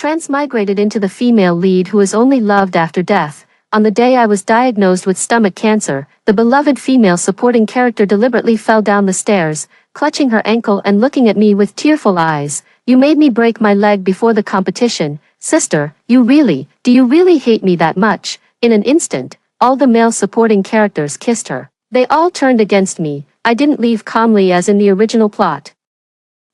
transmigrated into the female lead who is only loved after death. On the day I was diagnosed with stomach cancer, the beloved female supporting character deliberately fell down the stairs, clutching her ankle and looking at me with tearful eyes. You made me break my leg before the competition. Sister, do you really hate me that much? In an instant, all the male supporting characters kissed her. They all turned against me. I didn't leave calmly as in the original plot,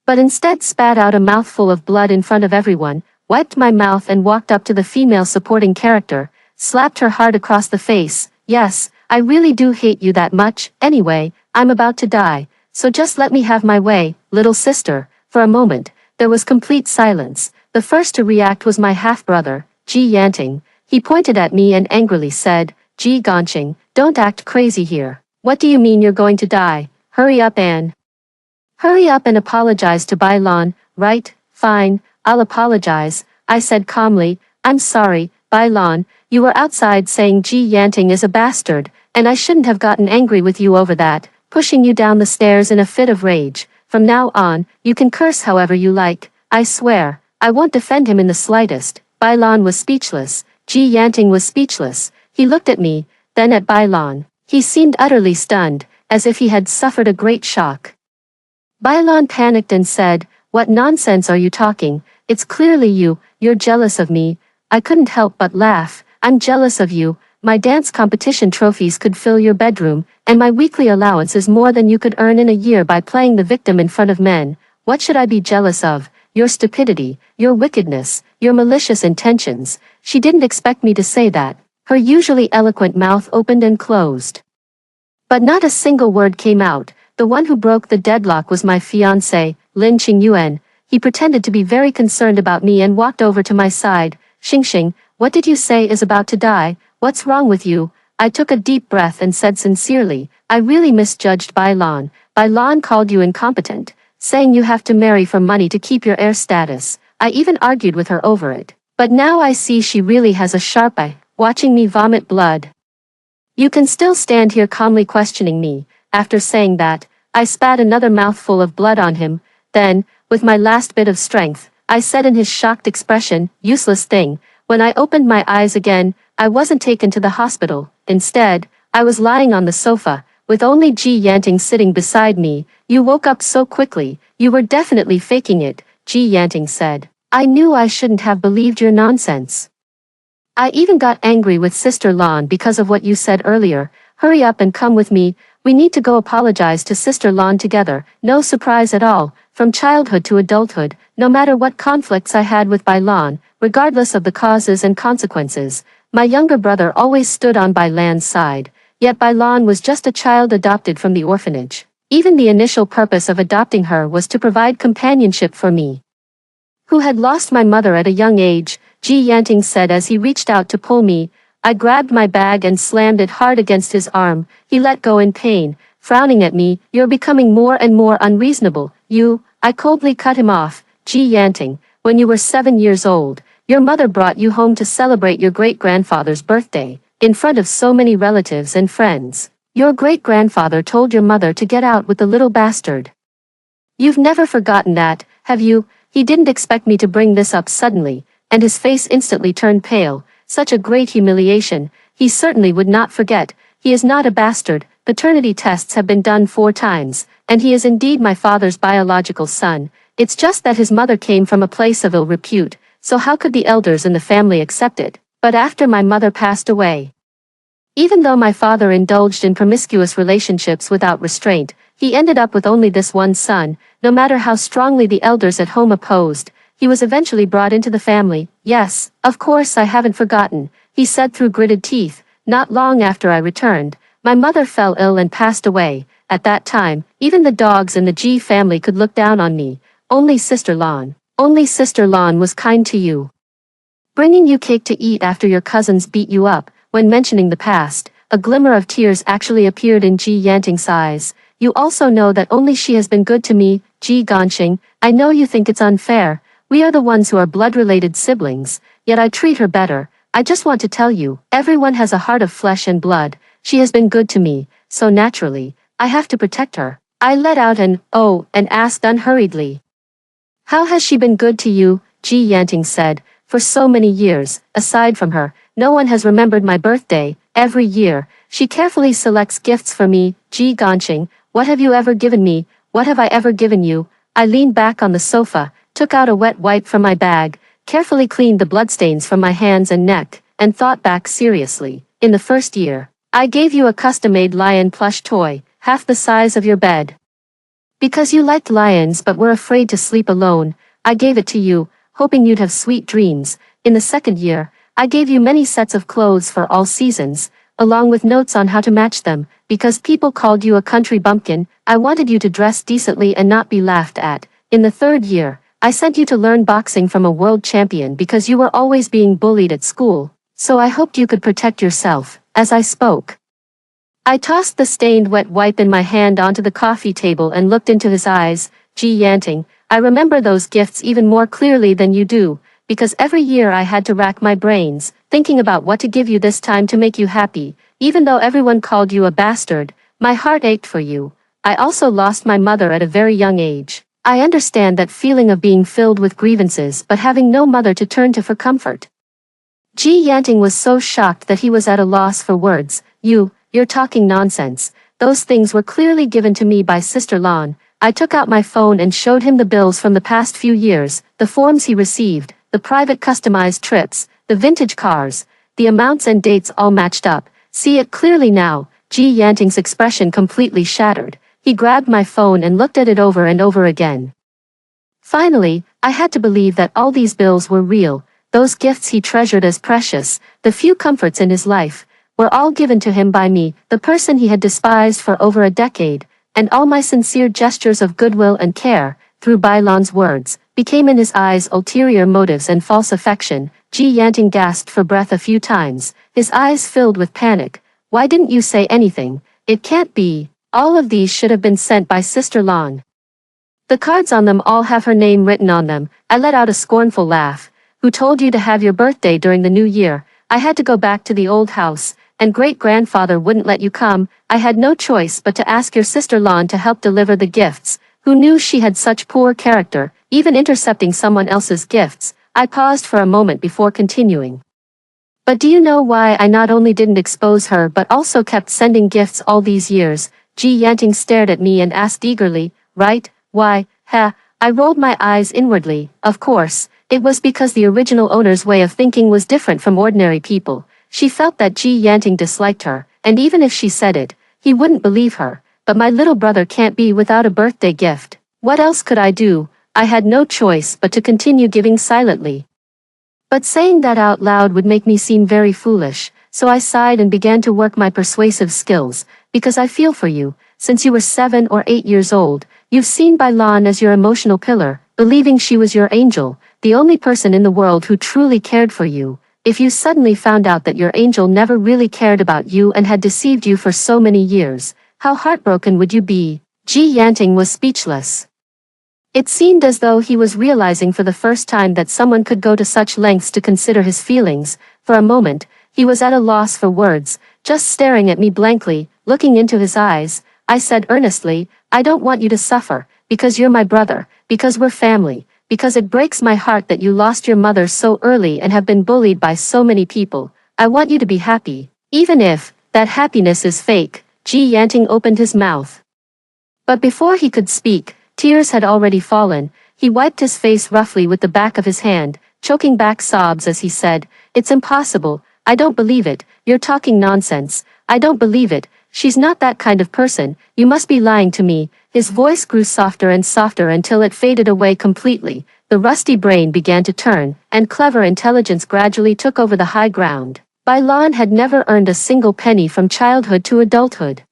but instead spat out a mouthful of blood in front of everyone, wiped my mouth and walked up to the female supporting character, slapped her hard across the face. Yes, I really do hate you that much. Anyway, I'm about to die, so just let me have my way, little sister. For a moment, there was complete silence. The first to react was my half-brother, Ji Yanting. He pointed at me and angrily said, Ji Ganqing, don't act crazy here. What do you mean you're going to die? Hurry up and apologize to Bai Lan. Right, fine, I'll apologize, I said calmly. I'm sorry, Bai Lan, you were outside saying Ji Yanting is a bastard, and I shouldn't have gotten angry with you over that, pushing you down the stairs in a fit of rage. From now on, you can curse however you like. I swear, I won't defend him in the slightest. Bai Lan was speechless. Ji Yanting was speechless. He looked at me, then at Bai Lan. He seemed utterly stunned, as if he had suffered a great shock. Bai Lan panicked and said, What nonsense are you talking? It's clearly you're jealous of me. I couldn't help but laugh. I'm jealous of you. My dance competition trophies could fill your bedroom, and my weekly allowance is more than you could earn in a year by playing the victim in front of men. What should I be jealous of? Your stupidity, your wickedness, your malicious intentions. She didn't expect me to say that. Her usually eloquent mouth opened and closed, but not a single word came out. The one who broke the deadlock was my fiancé, Lin Qingyuan. He pretended to be very concerned about me and walked over to my side. Xingxing, what did you say is about to die? What's wrong with you? I took a deep breath and said sincerely, I really misjudged Bai Lan. Bai Lan called you incompetent, saying you have to marry for money to keep your heir status. I even argued with her over it. But now I see she really has a sharp eye, watching me vomit blood. You can still stand here calmly questioning me. After saying that, I spat another mouthful of blood on him. Then, with my last bit of strength, I said in his shocked expression, useless thing. When I opened my eyes again, I wasn't taken to the hospital. Instead, I was lying on the sofa, with only Ji Yanting sitting beside me. You woke up so quickly, you were definitely faking it, Ji Yanting said. I knew I shouldn't have believed your nonsense. I even got angry with Sister Lan because of what you said earlier. Hurry up and come with me. We need to go apologize to Sister Lan together. No surprise at all. From childhood to adulthood, no matter what conflicts I had with Bai Lan, regardless of the causes and consequences, my younger brother always stood on Bai Lan's side. Yet Bai Lan was just a child adopted from the orphanage. Even the initial purpose of adopting her was to provide companionship for me, who had lost my mother at a young age, Ji Yanting said as he reached out to pull me. I grabbed my bag and slammed it hard against his arm. He let go in pain, frowning at me. You're becoming more and more unreasonable. I coldly cut him off. Ji Yanting, when you were 7 years old, your mother brought you home to celebrate your great-grandfather's birthday, in front of so many relatives and friends. Your great-grandfather told your mother to get out with the little bastard. You've never forgotten that, have you? He didn't expect me to bring this up suddenly, and his face instantly turned pale. Such a great humiliation. He certainly would not forget. He is not a bastard. Paternity tests have been done 4 times, and he is indeed my father's biological son. It's just that his mother came from a place of ill repute, so how could the elders in the family accept it? But after my mother passed away, even though my father indulged in promiscuous relationships without restraint, he ended up with only this one son. No matter how strongly the elders at home opposed, he was eventually brought into the family. Yes, of course I haven't forgotten, he said through gritted teeth. Not long after I returned, my mother fell ill and passed away. At that time, even the dogs in the Ji family could look down on me. Only Sister Lan was kind to you, bringing you cake to eat after your cousins beat you up. When mentioning the past, a glimmer of tears actually appeared in Ji Yanting's eyes. You also know that only she has been good to me, Ji Ganqing. I know you think it's unfair. We are the ones who are blood-related siblings, yet I treat her better. I just want to tell you, everyone has a heart of flesh and blood. She has been good to me, so naturally, I have to protect her. I let out an "oh" and asked unhurriedly, how has she been good to you? Ji Yanting said, For so many years, aside from her, no one has remembered my birthday. Every year, she carefully selects gifts for me. Ji Ganqing, what have you ever given me? What have I ever given you? I leaned back on the sofa, took out a wet wipe from my bag, carefully cleaned the bloodstains from my hands and neck, and thought back seriously. In the first year, I gave you a custom-made lion plush toy, half the size of your bed. Because you liked lions but were afraid to sleep alone, I gave it to you, hoping you'd have sweet dreams. In the second year, I gave you many sets of clothes for all seasons, along with notes on how to match them. Because people called you a country bumpkin, I wanted you to dress decently and not be laughed at. In the third year, I sent you to learn boxing from a world champion because you were always being bullied at school, so I hoped you could protect yourself. As I spoke, I tossed the stained wet wipe in my hand onto the coffee table and looked into his eyes. Ji Yanting, I remember those gifts even more clearly than you do, because every year I had to rack my brains, thinking about what to give you this time to make you happy. Even though everyone called you a bastard, my heart ached for you. I also lost my mother at a very young age. I understand that feeling of being filled with grievances but having no mother to turn to for comfort. Ji Yanting was so shocked that he was at a loss for words. You're talking nonsense. Those things were clearly given to me by Sister Lan. I took out my phone and showed him the bills from the past few years, the forms he received, the private customized trips, the vintage cars. The amounts and dates all matched up. See it clearly now. Ji Yanting's expression completely shattered. He grabbed my phone and looked at it over and over again. Finally, I had to believe that all these bills were real. Those gifts he treasured as precious, the few comforts in his life, were all given to him by me, the person he had despised for over a decade, and all my sincere gestures of goodwill and care, through Bai Lan's words, became in his eyes ulterior motives and false affection. Ji Yanting gasped for breath a few times, his eyes filled with panic. Why didn't you say anything? It can't be. All of these should have been sent by Sister Lan. The cards on them all have her name written on them. I let out a scornful laugh. Who told you to have your birthday during the new year? I had to go back to the old house, and great-grandfather wouldn't let you come. I had no choice but to ask your sister Lan to help deliver the gifts. Who knew she had such poor character, even intercepting someone else's gifts? I paused for a moment before continuing. But do you know why I not only didn't expose her but also kept sending gifts all these years? Ji Yanting stared at me and asked eagerly, right? Why, I rolled my eyes inwardly. Of course, it was because the original owner's way of thinking was different from ordinary people. She felt that Ji Yanting disliked her, and even if she said it, he wouldn't believe her. But my little brother can't be without a birthday gift. What else could I do? I had no choice but to continue giving silently. But saying that out loud would make me seem very foolish, so I sighed and began to work my persuasive skills, because I feel for you. Since you were 7 or 8 years old, you've seen Bai Lan as your emotional pillar, believing she was your angel, the only person in the world who truly cared for you. If you suddenly found out that your angel never really cared about you and had deceived you for so many years, how heartbroken would you be? Ji Yanting was speechless. It seemed as though he was realizing for the first time that someone could go to such lengths to consider his feelings. For a moment, he was at a loss for words, just staring at me blankly, looking into his eyes. I said earnestly, I don't want you to suffer, because you're my brother, because we're family, because it breaks my heart that you lost your mother so early and have been bullied by so many people. I want you to be happy, even if that happiness is fake. Ji Yanting opened his mouth. But before he could speak, tears had already fallen. He wiped his face roughly with the back of his hand, choking back sobs as he said, It's impossible. I don't believe it. You're talking nonsense. I don't believe it. She's not that kind of person. You must be lying to me. His voice grew softer and softer until it faded away completely. The rusty brain began to turn, and clever intelligence gradually took over the high ground. Bai Lan had never earned a single penny from childhood to adulthood.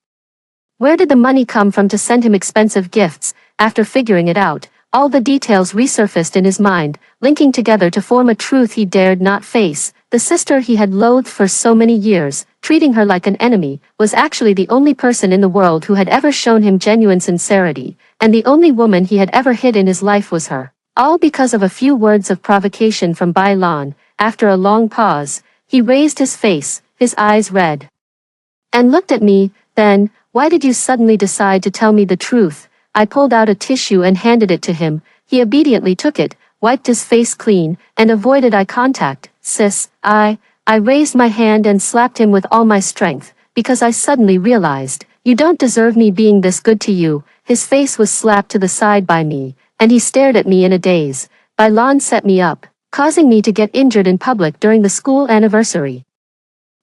Where did the money come from to send him expensive gifts? After figuring it out, all the details resurfaced in his mind, linking together to form a truth he dared not face. The sister he had loathed for so many years, treating her like an enemy, was actually the only person in the world who had ever shown him genuine sincerity, and the only woman he had ever hid in his life was her. All because of a few words of provocation from Bai Lan. After a long pause, he raised his face, his eyes red, and looked at me. Then, why did you suddenly decide to tell me the truth? I pulled out a tissue and handed it to him. He obediently took it, wiped his face clean, and avoided eye contact. Sis, I raised my hand and slapped him with all my strength, because I suddenly realized, you don't deserve me being this good to you. His face was slapped to the side by me, and he stared at me in a daze. Bailan set me up, causing me to get injured in public during the school anniversary,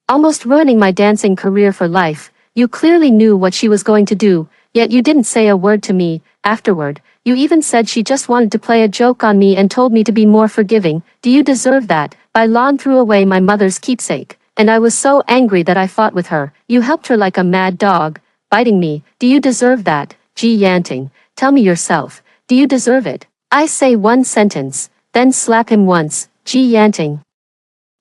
almost ruining my dancing career for life. You clearly knew what she was going to do, yet you didn't say a word to me. Afterward, you even said she just wanted to play a joke on me and told me to be more forgiving. Do you deserve that? Bailan threw away my mother's keepsake, and I was so angry that I fought with her. You helped her like a mad dog, biting me. Do you deserve that? Ji Yanting, tell me yourself, do you deserve it? I say one sentence, then slap him once. Ji Yanting,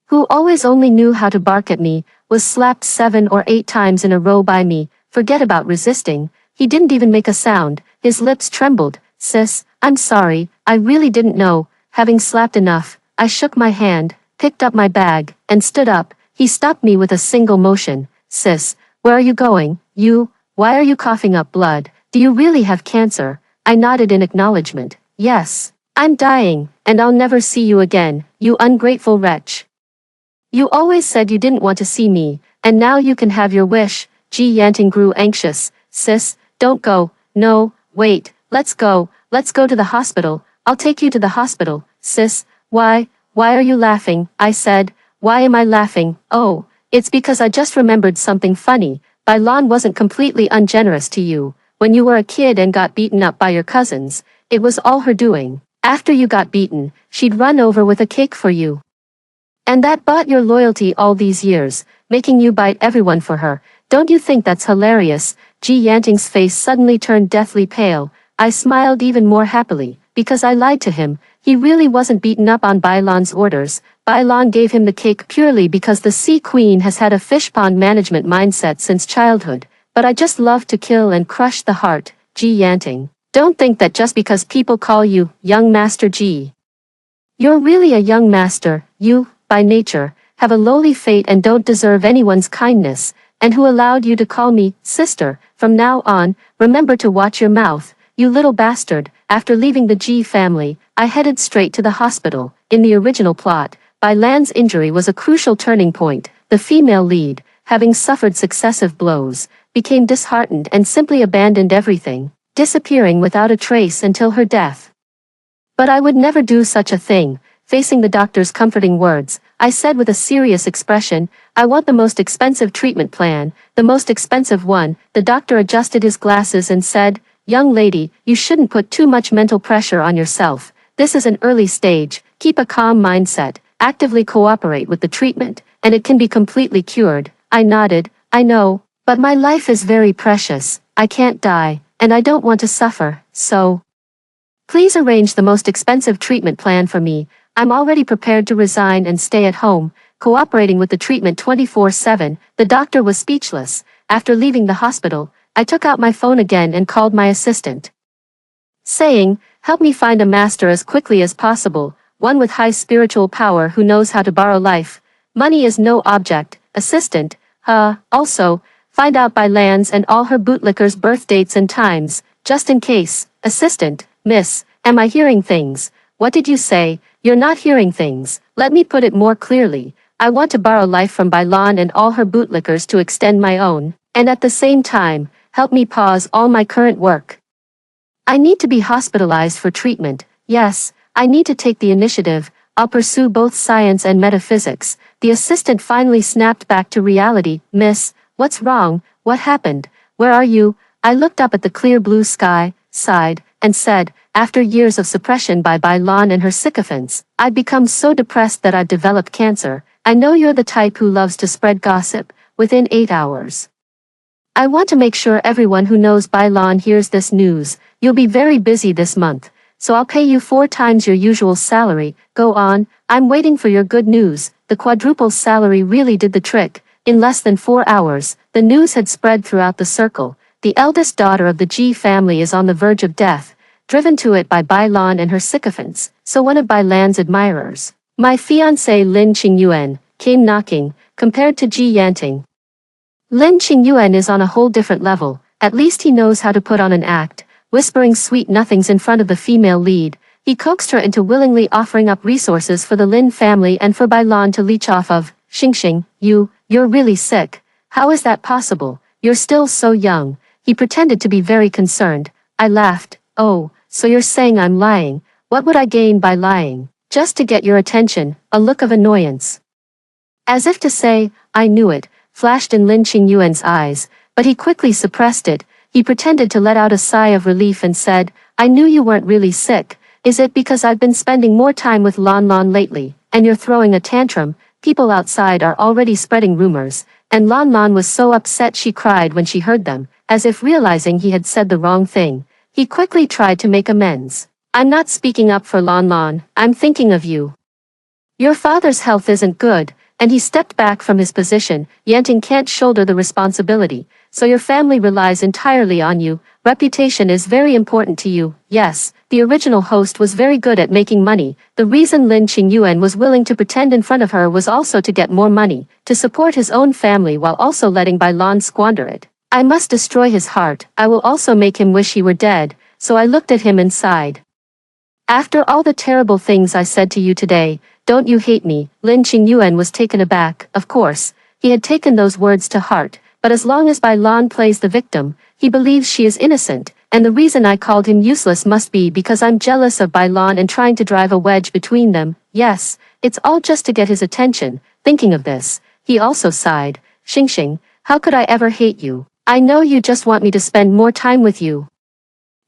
who always only knew how to bark at me, was slapped 7 or 8 times in a row by me. Forget about resisting. He didn't even make a sound. His lips trembled. Sis, I'm sorry, I really didn't know. Having slapped enough, I shook my hand, picked up my bag, and stood up. He stopped me with a single motion. Sis, where are you going? Why are you coughing up blood? Do you really have cancer? I nodded in acknowledgement. Yes, I'm dying, and I'll never see you again, you ungrateful wretch. You always said you didn't want to see me, and now you can have your wish. Ji Yanting grew anxious. Sis, don't go. No, wait, let's go to the hospital. I'll take you to the hospital. Sis, why are you laughing? I said. Why am I laughing? Oh, it's because I just remembered something funny. Bailan wasn't completely ungenerous to you. When you were a kid and got beaten up by your cousins, it was all her doing. After you got beaten, she'd run over with a cake for you. And that bought your loyalty all these years, making you bite everyone for her. Don't you think that's hilarious? Ji Yanting's face suddenly turned deathly pale. I smiled even more happily, because I lied to him. He really wasn't beaten up on Bailan's orders. Bailan gave him the cake purely because the Sea Queen has had a fish pond management mindset since childhood. But I just love to kill and crush the heart. Ji Yanting, don't think that just because people call you Young Master Ji, you're really a young master. You, by nature, have a lowly fate and don't deserve anyone's kindness. And who allowed you to call me sister? From now on, remember to watch your mouth, you little bastard. After leaving the Ji family, I headed straight to the hospital. In the original plot, Bailan's injury was a crucial turning point. The female lead, having suffered successive blows, became disheartened and simply abandoned everything, disappearing without a trace until her death. But I would never do such a thing. Facing the doctor's comforting words, I said with a serious expression, I want the most expensive treatment plan, the most expensive one. The doctor adjusted his glasses and said, young lady, you shouldn't put too much mental pressure on yourself. This is an early stage. Keep a calm mindset, actively cooperate with the treatment, and it can be completely cured. I nodded. I know, but my life is very precious. I can't die, and I don't want to suffer, so please arrange the most expensive treatment plan for me. I'm already prepared to resign and stay at home, cooperating with the treatment 24/7. The doctor was speechless. After leaving the hospital, I took out my phone again and called my assistant, saying, help me find a master as quickly as possible, one with high spiritual power who knows how to borrow life. Money is no object. Assistant, also, find out Bailan's and all her bootlickers' birth dates and times, just in case. Assistant, miss, am I hearing things? What did you say? You're not hearing things. Let me put it more clearly. I want to borrow life from Bailan and all her bootlickers to extend my own, and at the same time, help me pause all my current work. I need to be hospitalized for treatment. Yes, I need to take the initiative. I'll pursue both science and metaphysics. The assistant finally snapped back to reality. Miss, what's wrong? What happened? Where are you? I looked up at the clear blue sky, sighed, and said, after years of suppression by Bailan and her sycophants, I'd become so depressed that I'd developed cancer. I know you're the type who loves to spread gossip. Within 8 hours, I want to make sure everyone who knows Bailan hears this news. You'll be very busy this month, so I'll pay you 4 times your usual salary. Go on, I'm waiting for your good news. The quadruple salary really did the trick. In less than 4 hours, the news had spread throughout the circle. The eldest daughter of the Ji family is on the verge of death, driven to it by Bailan and her sycophants. So one of Bailan's admirers, my fiancé Lin Qingyuan, came knocking. Compared to Ji Yanting, Lin Qingyuan is on a whole different level. At least he knows how to put on an act, whispering sweet nothings in front of the female lead. He coaxed her into willingly offering up resources for the Lin family and for Bai Lan to leech off of. Xingxing, you're really sick. How is that possible? You're still so young. He pretended to be very concerned. I laughed. Oh, so you're saying I'm lying. What would I gain by lying? Just to get your attention, a look of annoyance. As if to say, I knew it, flashed in Lin Qingyuan's eyes, but he quickly suppressed it. He pretended to let out a sigh of relief and said, I knew you weren't really sick. Is it because I've been spending more time with Lan Lan lately, and you're throwing a tantrum? People outside are already spreading rumors, and Lan Lan was so upset she cried when she heard them, as if realizing he had said the wrong thing. He quickly tried to make amends. I'm not speaking up for Lan Lan, I'm thinking of you. Your father's health isn't good, and he stepped back from his position. Yanting can't shoulder the responsibility, so your family relies entirely on you. Reputation is very important to you. Yes, the original host was very good at making money. The reason Lin Qingyuan was willing to pretend in front of her was also to get more money, to support his own family while also letting Bai Lan squander it. I must destroy his heart. I will also make him wish he were dead. So I looked at him and sighed. After all the terrible things I said to you today, don't you hate me? Lin Qingyuan was taken aback. Of course, he had taken those words to heart, but as long as Bai Lan plays the victim, he believes she is innocent, and the reason I called him useless must be because I'm jealous of Bai Lan and trying to drive a wedge between them. Yes, it's all just to get his attention. Thinking of this, he also sighed. Xingxing, how could I ever hate you? I know you just want me to spend more time with you.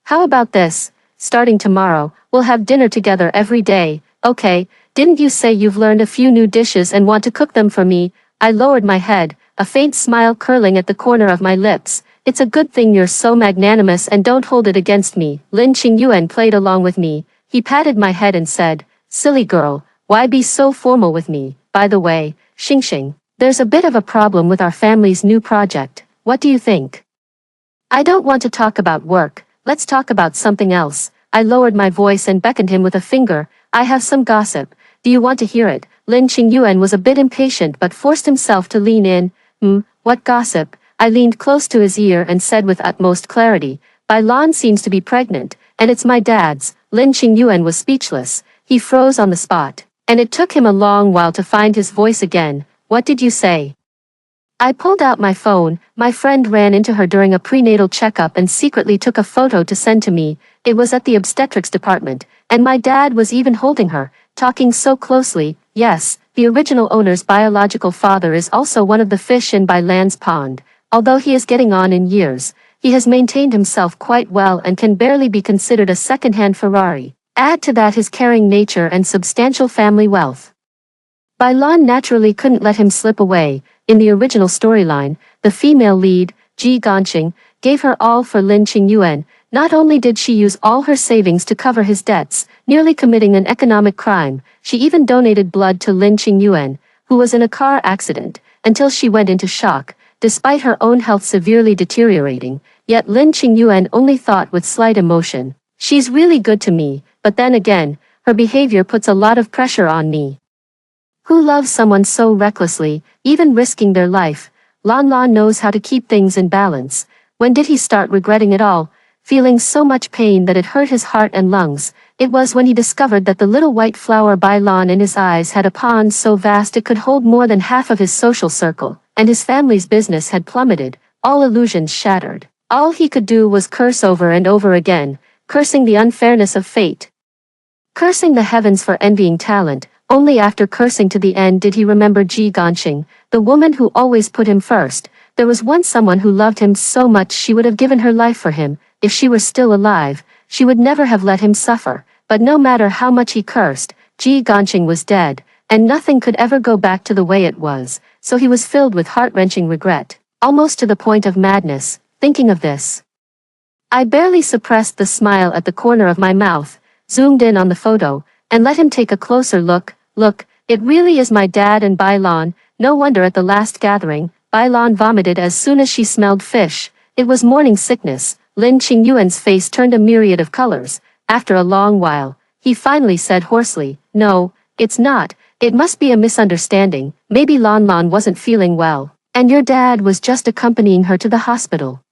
How about this? Starting tomorrow, we'll have dinner together every day. Okay, didn't you say you've learned a few new dishes and want to cook them for me? I lowered my head, a faint smile curling at the corner of my lips. It's a good thing you're so magnanimous and don't hold it against me. Lin Qingyuan played along with me. He patted my head and said, silly girl, why be so formal with me? By the way, Xingxing, there's a bit of a problem with our family's new project. What do you think? I don't want to talk about work. Let's talk about something else. I lowered my voice and beckoned him with a finger. I have some gossip. Do you want to hear it? Lin Qingyuan was a bit impatient but forced himself to lean in. What gossip? I leaned close to his ear and said with utmost clarity, Bai Lan seems to be pregnant, and it's my dad's. Lin Qingyuan was speechless. He froze on the spot, and it took him a long while to find his voice again. What did you say? I pulled out my phone. My friend ran into her during a prenatal checkup and secretly took a photo to send to me. It was at the obstetrics department, and my dad was even holding her, talking so closely. Yes, the original owner's biological father is also one of the fish in Bai Lan's pond. Although he is getting on in years, he has maintained himself quite well and can barely be considered a second-hand Ferrari. Add to that his caring nature and substantial family wealth. Bai Lan naturally couldn't let him slip away. In the original storyline, the female lead, Ji Ganqing, gave her all for Lin Qingyuan. Not only did she use all her savings to cover his debts, nearly committing an economic crime, she even donated blood to Lin Qingyuan, who was in a car accident, until she went into shock, despite her own health severely deteriorating. Yet Lin Qingyuan only thought with slight emotion, she's really good to me, but then again, her behavior puts a lot of pressure on me. Who loves someone so recklessly, even risking their life? Lan Lan knows how to keep things in balance. When did he start regretting it all, feeling so much pain that it hurt his heart and lungs? It was when he discovered that the little white flower Bai Lan in his eyes had a pond so vast it could hold more than half of his social circle, and his family's business had plummeted, all illusions shattered. All he could do was curse over and over again, cursing the unfairness of fate, cursing the heavens for envying talent. Only after cursing to the end did he remember Ji Ganqing, the woman who always put him first. There was once someone who loved him so much she would have given her life for him. If she were still alive, she would never have let him suffer. But no matter how much he cursed, Ji Ganqing was dead, and nothing could ever go back to the way it was, so he was filled with heart-wrenching regret, almost to the point of madness, thinking of this. I barely suppressed the smile at the corner of my mouth, zoomed in on the photo, and let him take a closer look. Look, it really is my dad and Bai Lan. No wonder at the last gathering, Bai Lan vomited as soon as she smelled fish. It was morning sickness. Lin Qingyuan's face turned a myriad of colors. After a long while, he finally said hoarsely, no, it's not. It must be a misunderstanding. Maybe Lan Lan wasn't feeling well, and your dad was just accompanying her to the hospital.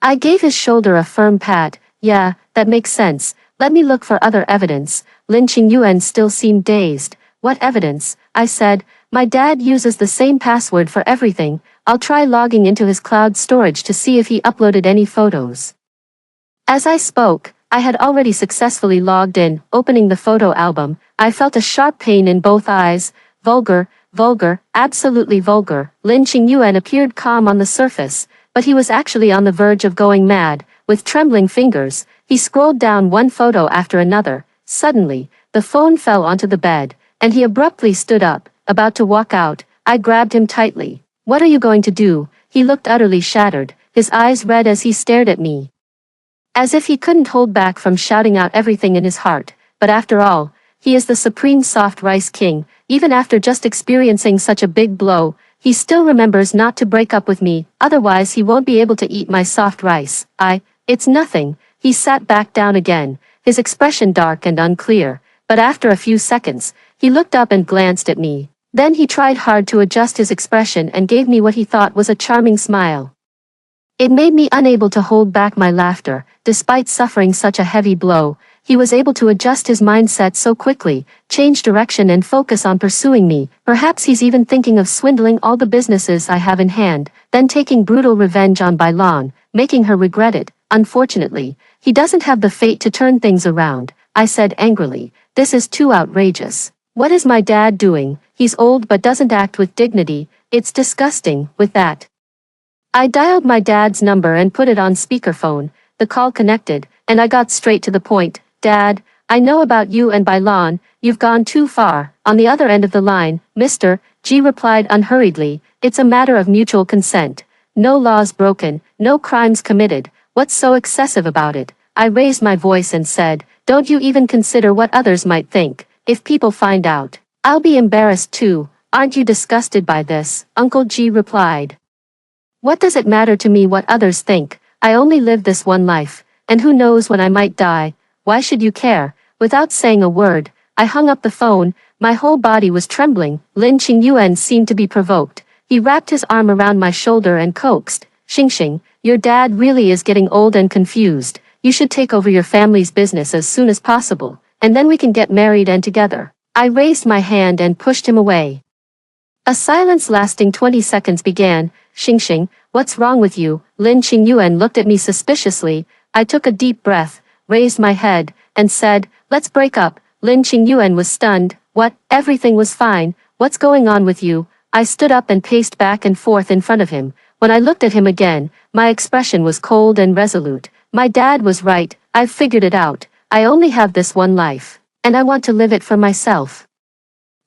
I gave his shoulder a firm pat. Yeah, that makes sense. Let me look for other evidence. Lin Qingyuan still seemed dazed. What evidence? I said. My dad uses the same password for everything. I'll try logging into his cloud storage to see if he uploaded any photos. As I spoke, I had already successfully logged in. Opening the photo album, I felt a sharp pain in both eyes. Vulgar, vulgar, absolutely vulgar. Lin Qingyuan appeared calm on the surface, but he was actually on the verge of going mad. With trembling fingers, he scrolled down one photo after another. Suddenly, the phone fell onto the bed, and he abruptly stood up, about to walk out. I grabbed him tightly. What are you going to do? He looked utterly shattered, his eyes red as he stared at me. As if he couldn't hold back from shouting out everything in his heart. But after all, he is the supreme soft rice king. Even after just experiencing such a big blow, he still remembers not to break up with me, otherwise he won't be able to eat my soft rice. It's nothing. He sat back down again, his expression dark and unclear, but after a few seconds, he looked up and glanced at me. Then he tried hard to adjust his expression and gave me what he thought was a charming smile. It made me unable to hold back my laughter. Despite suffering such a heavy blow, he was able to adjust his mindset so quickly, change direction and focus on pursuing me. Perhaps he's even thinking of swindling all the businesses I have in hand, then taking brutal revenge on Bailan, making her regret it. Unfortunately, he doesn't have the fate to turn things around, I said angrily. This is too outrageous. What is my dad doing? He's old but doesn't act with dignity. It's disgusting. With that, I dialed my dad's number and put it on speakerphone. The call connected, and I got straight to the point. Dad, I know about you and Bailan. You've gone too far. On the other end of the line, Mr. G replied unhurriedly. It's a matter of mutual consent. No laws broken, no crimes committed. What's so excessive about it? I raised my voice and said, don't you even consider what others might think. If people find out, I'll be embarrassed too. Aren't you disgusted by this? Uncle G replied. What does it matter to me what others think? I only live this one life, and who knows when I might die. Why should you care? Without saying a word, I hung up the phone. My whole body was trembling. Lin Qingyuan seemed to be provoked. He wrapped his arm around my shoulder and coaxed. Xingxing, your dad really is getting old and confused. You should take over your family's business as soon as possible, and then we can get married and together. I raised my hand and pushed him away. A silence lasting 20 seconds began. Xingxing, what's wrong with you? Lin Qingyuan looked at me suspiciously. I took a deep breath, raised my head, and said, let's break up. Lin Qingyuan was stunned. What? Everything was fine. What's going on with you? I stood up and paced back and forth in front of him. When I looked at him again, my expression was cold and resolute. My dad was right. I've figured it out. I only have this one life, and I want to live it for myself.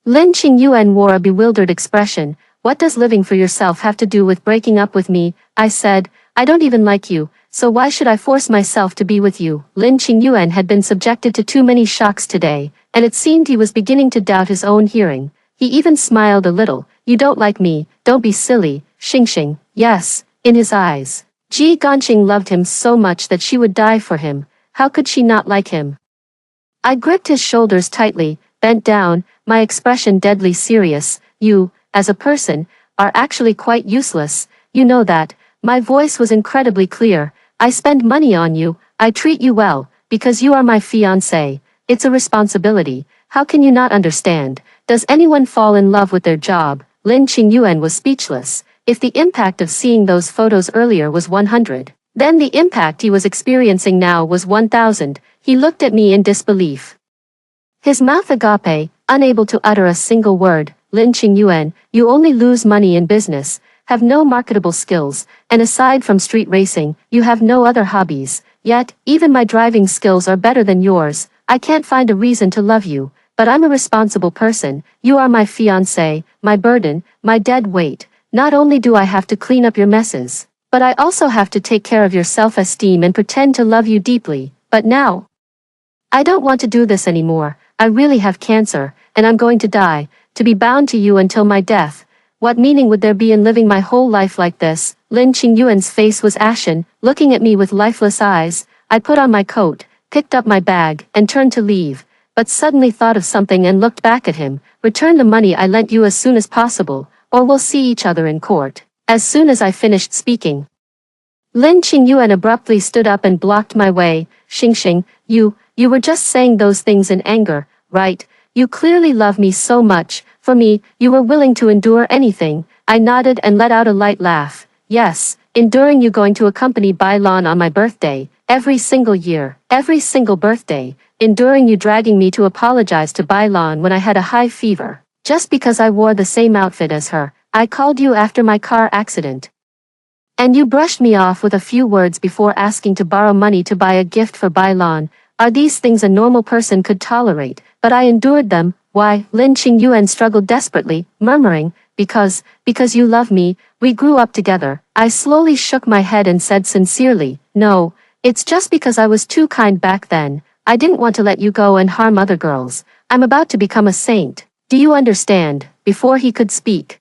Lin Qingyuan wore a bewildered expression. What does living for yourself have to do with breaking up with me? I said, I don't even like you, so why should I force myself to be with you? Lin Qingyuan had been subjected to too many shocks today, and it seemed he was beginning to doubt his own hearing. He even smiled a little. You don't like me, don't be silly. Xingxing, yes, in his eyes. Ji Ganqing loved him so much that she would die for him. How could she not like him? I gripped his shoulders tightly, bent down, my expression deadly serious. You, as a person, are actually quite useless. You know that. My voice was incredibly clear. I spend money on you, I treat you well, because you are my fiancé. It's a responsibility. How can you not understand? Does anyone fall in love with their job? Lin Qingyuan was speechless. If the impact of seeing those photos earlier was 100, then the impact he was experiencing now was 1000. He looked at me in disbelief. His mouth agape, unable to utter a single word. Lin Qingyuan, you only lose money in business, have no marketable skills, and aside from street racing, you have no other hobbies. Yet, even my driving skills are better than yours. I can't find a reason to love you, but I'm a responsible person. You are my fiancé, my burden, my dead weight. Not only do I have to clean up your messes, but I also have to take care of your self-esteem and pretend to love you deeply. But now, I don't want to do this anymore. I really have cancer, and I'm going to die, to be bound to you until my death. What meaning would there be in living my whole life like this? Lin Qingyuan's face was ashen, looking at me with lifeless eyes. I put on my coat, picked up my bag, and turned to leave, but suddenly thought of something and looked back at him. Return the money I lent you as soon as possible, or we'll see each other in court. As soon as I finished speaking, Lin Qingyuan abruptly stood up and blocked my way. Xingxing, you You were just saying those things in anger, right? You clearly love me so much. For me, you were willing to endure anything. I nodded and let out a light laugh. Yes, enduring you going to accompany Bailon on my birthday, every single year, every single birthday, enduring you dragging me to apologize to Bailon when I had a high fever, just because I wore the same outfit as her. I called you after my car accident. And you brushed me off with a few words before asking to borrow money to buy a gift for Bailon. Are these things a normal person could tolerate? But I endured them. Why? Lin Qingyuan struggled desperately, murmuring, because you love me, we grew up together. I slowly shook my head and said sincerely, no, it's just because I was too kind back then. I didn't want to let you go and harm other girls. I'm about to become a saint. Do you understand? Before he could speak,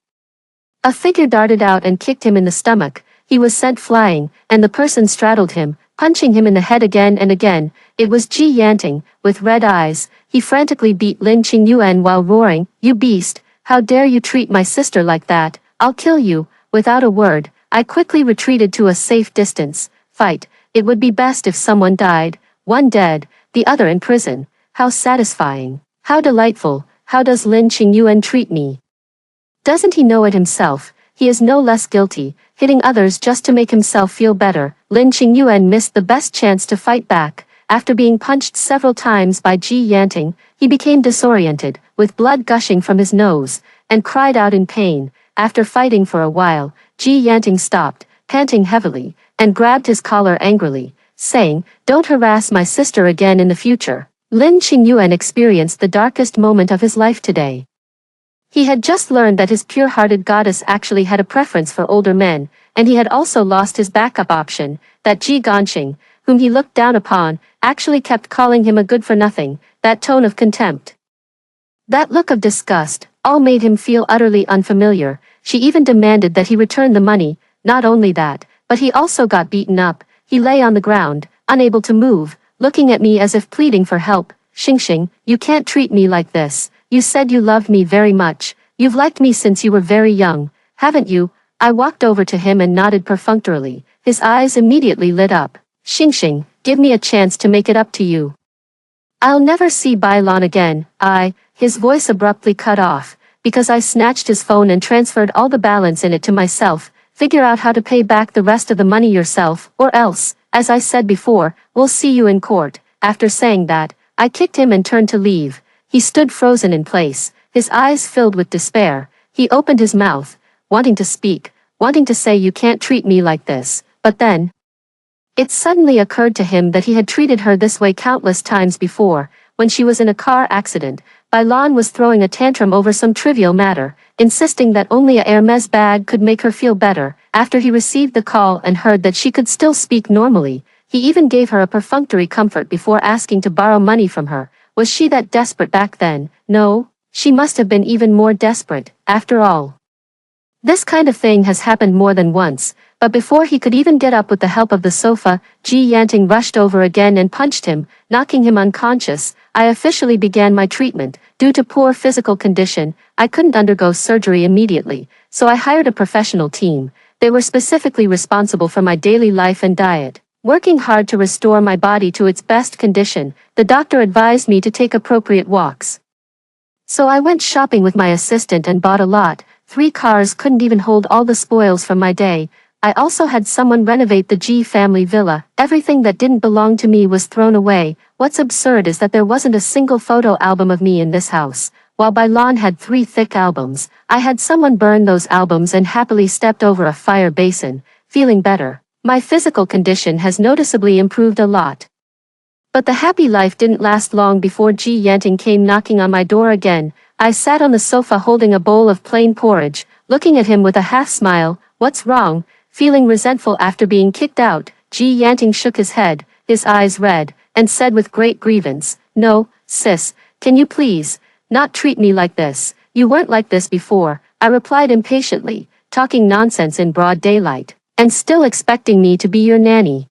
a figure darted out and kicked him in the stomach. He was sent flying, and the person straddled him, punching him in the head again and again. It was Ji Yanting, with red eyes. He frantically beat Lin Qingyuan while roaring, "You beast! How dare you treat my sister like that? I'll kill you!" Without a word, I quickly retreated to a safe distance. Fight. It would be best if someone died, one dead, the other in prison. How satisfying. How delightful. How does Lin Qingyuan treat me? Doesn't he know it himself? He is no less guilty, hitting others just to make himself feel better. Lin Qingyuan missed the best chance to fight back. After being punched several times by Ji Yanting, he became disoriented, with blood gushing from his nose, and cried out in pain. After fighting for a while, Ji Yanting stopped, panting heavily, and grabbed his collar angrily, saying, "Don't harass my sister again in the future." Lin Qingyuan experienced the darkest moment of his life today. He had just learned that his pure-hearted goddess actually had a preference for older men, and he had also lost his backup option, that Ji Ganxing, whom he looked down upon, actually kept calling him a good-for-nothing. That tone of contempt, that look of disgust, all made him feel utterly unfamiliar. She even demanded that he return the money. Not only that, but he also got beaten up. He lay on the ground, unable to move, looking at me as if pleading for help. "Xingxing, you can't treat me like this. You said you loved me very much. You've liked me since you were very young, haven't you?" I walked over to him and nodded perfunctorily. His eyes immediately lit up. "Xingxing, give me a chance to make it up to you. I'll never see Bailon again." His voice abruptly cut off, because I snatched his phone and transferred all the balance in it to myself. "Figure out how to pay back the rest of the money yourself, or else, as I said before, we'll see you in court." After saying that, I kicked him and turned to leave. He stood frozen in place, his eyes filled with despair. He opened his mouth, wanting to speak, wanting to say, "You can't treat me like this," but then it suddenly occurred to him that he had treated her this way countless times before. When she was in a car accident, Bailon was throwing a tantrum over some trivial matter, insisting that only a Hermes bag could make her feel better. After he received the call and heard that she could still speak normally, he even gave her a perfunctory comfort before asking to borrow money from her. Was she that desperate back then? No, she must have been even more desperate, after all. This kind of thing has happened more than once, but before he could even get up with the help of the sofa, Ji Yanting rushed over again and punched him, knocking him unconscious. I officially began my treatment. Due to poor physical condition, I couldn't undergo surgery immediately, so I hired a professional team. They were specifically responsible for my daily life and diet, working hard to restore my body to its best condition. The doctor advised me to take appropriate walks, so I went shopping with my assistant and bought a lot. 3 cars couldn't even hold all the spoils from my day. I also had someone renovate the G family villa. Everything that didn't belong to me was thrown away. What's absurd is that there wasn't a single photo album of me in this house. While Bailon had 3 thick albums, I had someone burn those albums and happily stepped over a fire basin, feeling better. My physical condition has noticeably improved a lot. But the happy life didn't last long before Ji Yanting came knocking on my door again. I sat on the sofa holding a bowl of plain porridge, looking at him with a half-smile. "What's wrong?" Feeling resentful after being kicked out, Ji Yanting shook his head, his eyes red, and said with great grievance, "No, sis, can you please not treat me like this? You weren't like this before." I replied impatiently, talking nonsense in broad daylight, and still expecting me to be your nanny.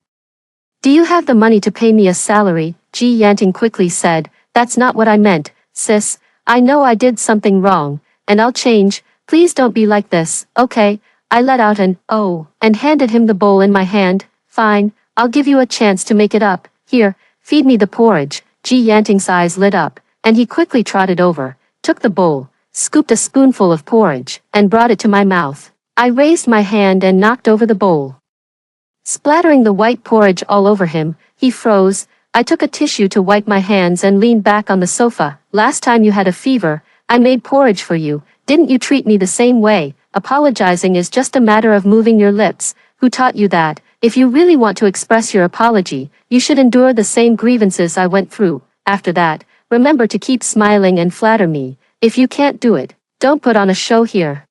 "Do you have the money to pay me a salary?" Ji Yanting quickly said. "That's not what I meant, sis. I know I did something wrong, and I'll change. Please don't be like this, okay?" I let out an "oh" and handed him the bowl in my hand. "Fine, I'll give you a chance to make it up. Here, feed me the porridge." Ji Yanting's eyes lit up, and he quickly trotted over, took the bowl, scooped a spoonful of porridge, and brought it to my mouth. I raised my hand and knocked over the bowl. Splattering the white porridge all over him, he froze. I took a tissue to wipe my hands and leaned back on the sofa. Last time you had a fever, I made porridge for you. Didn't you treat me the same way? Apologizing is just a matter of moving your lips. Who taught you that? If you really want to express your apology, you should endure the same grievances I went through. After that, remember to keep smiling and flatter me. If you can't do it, don't put on a show here.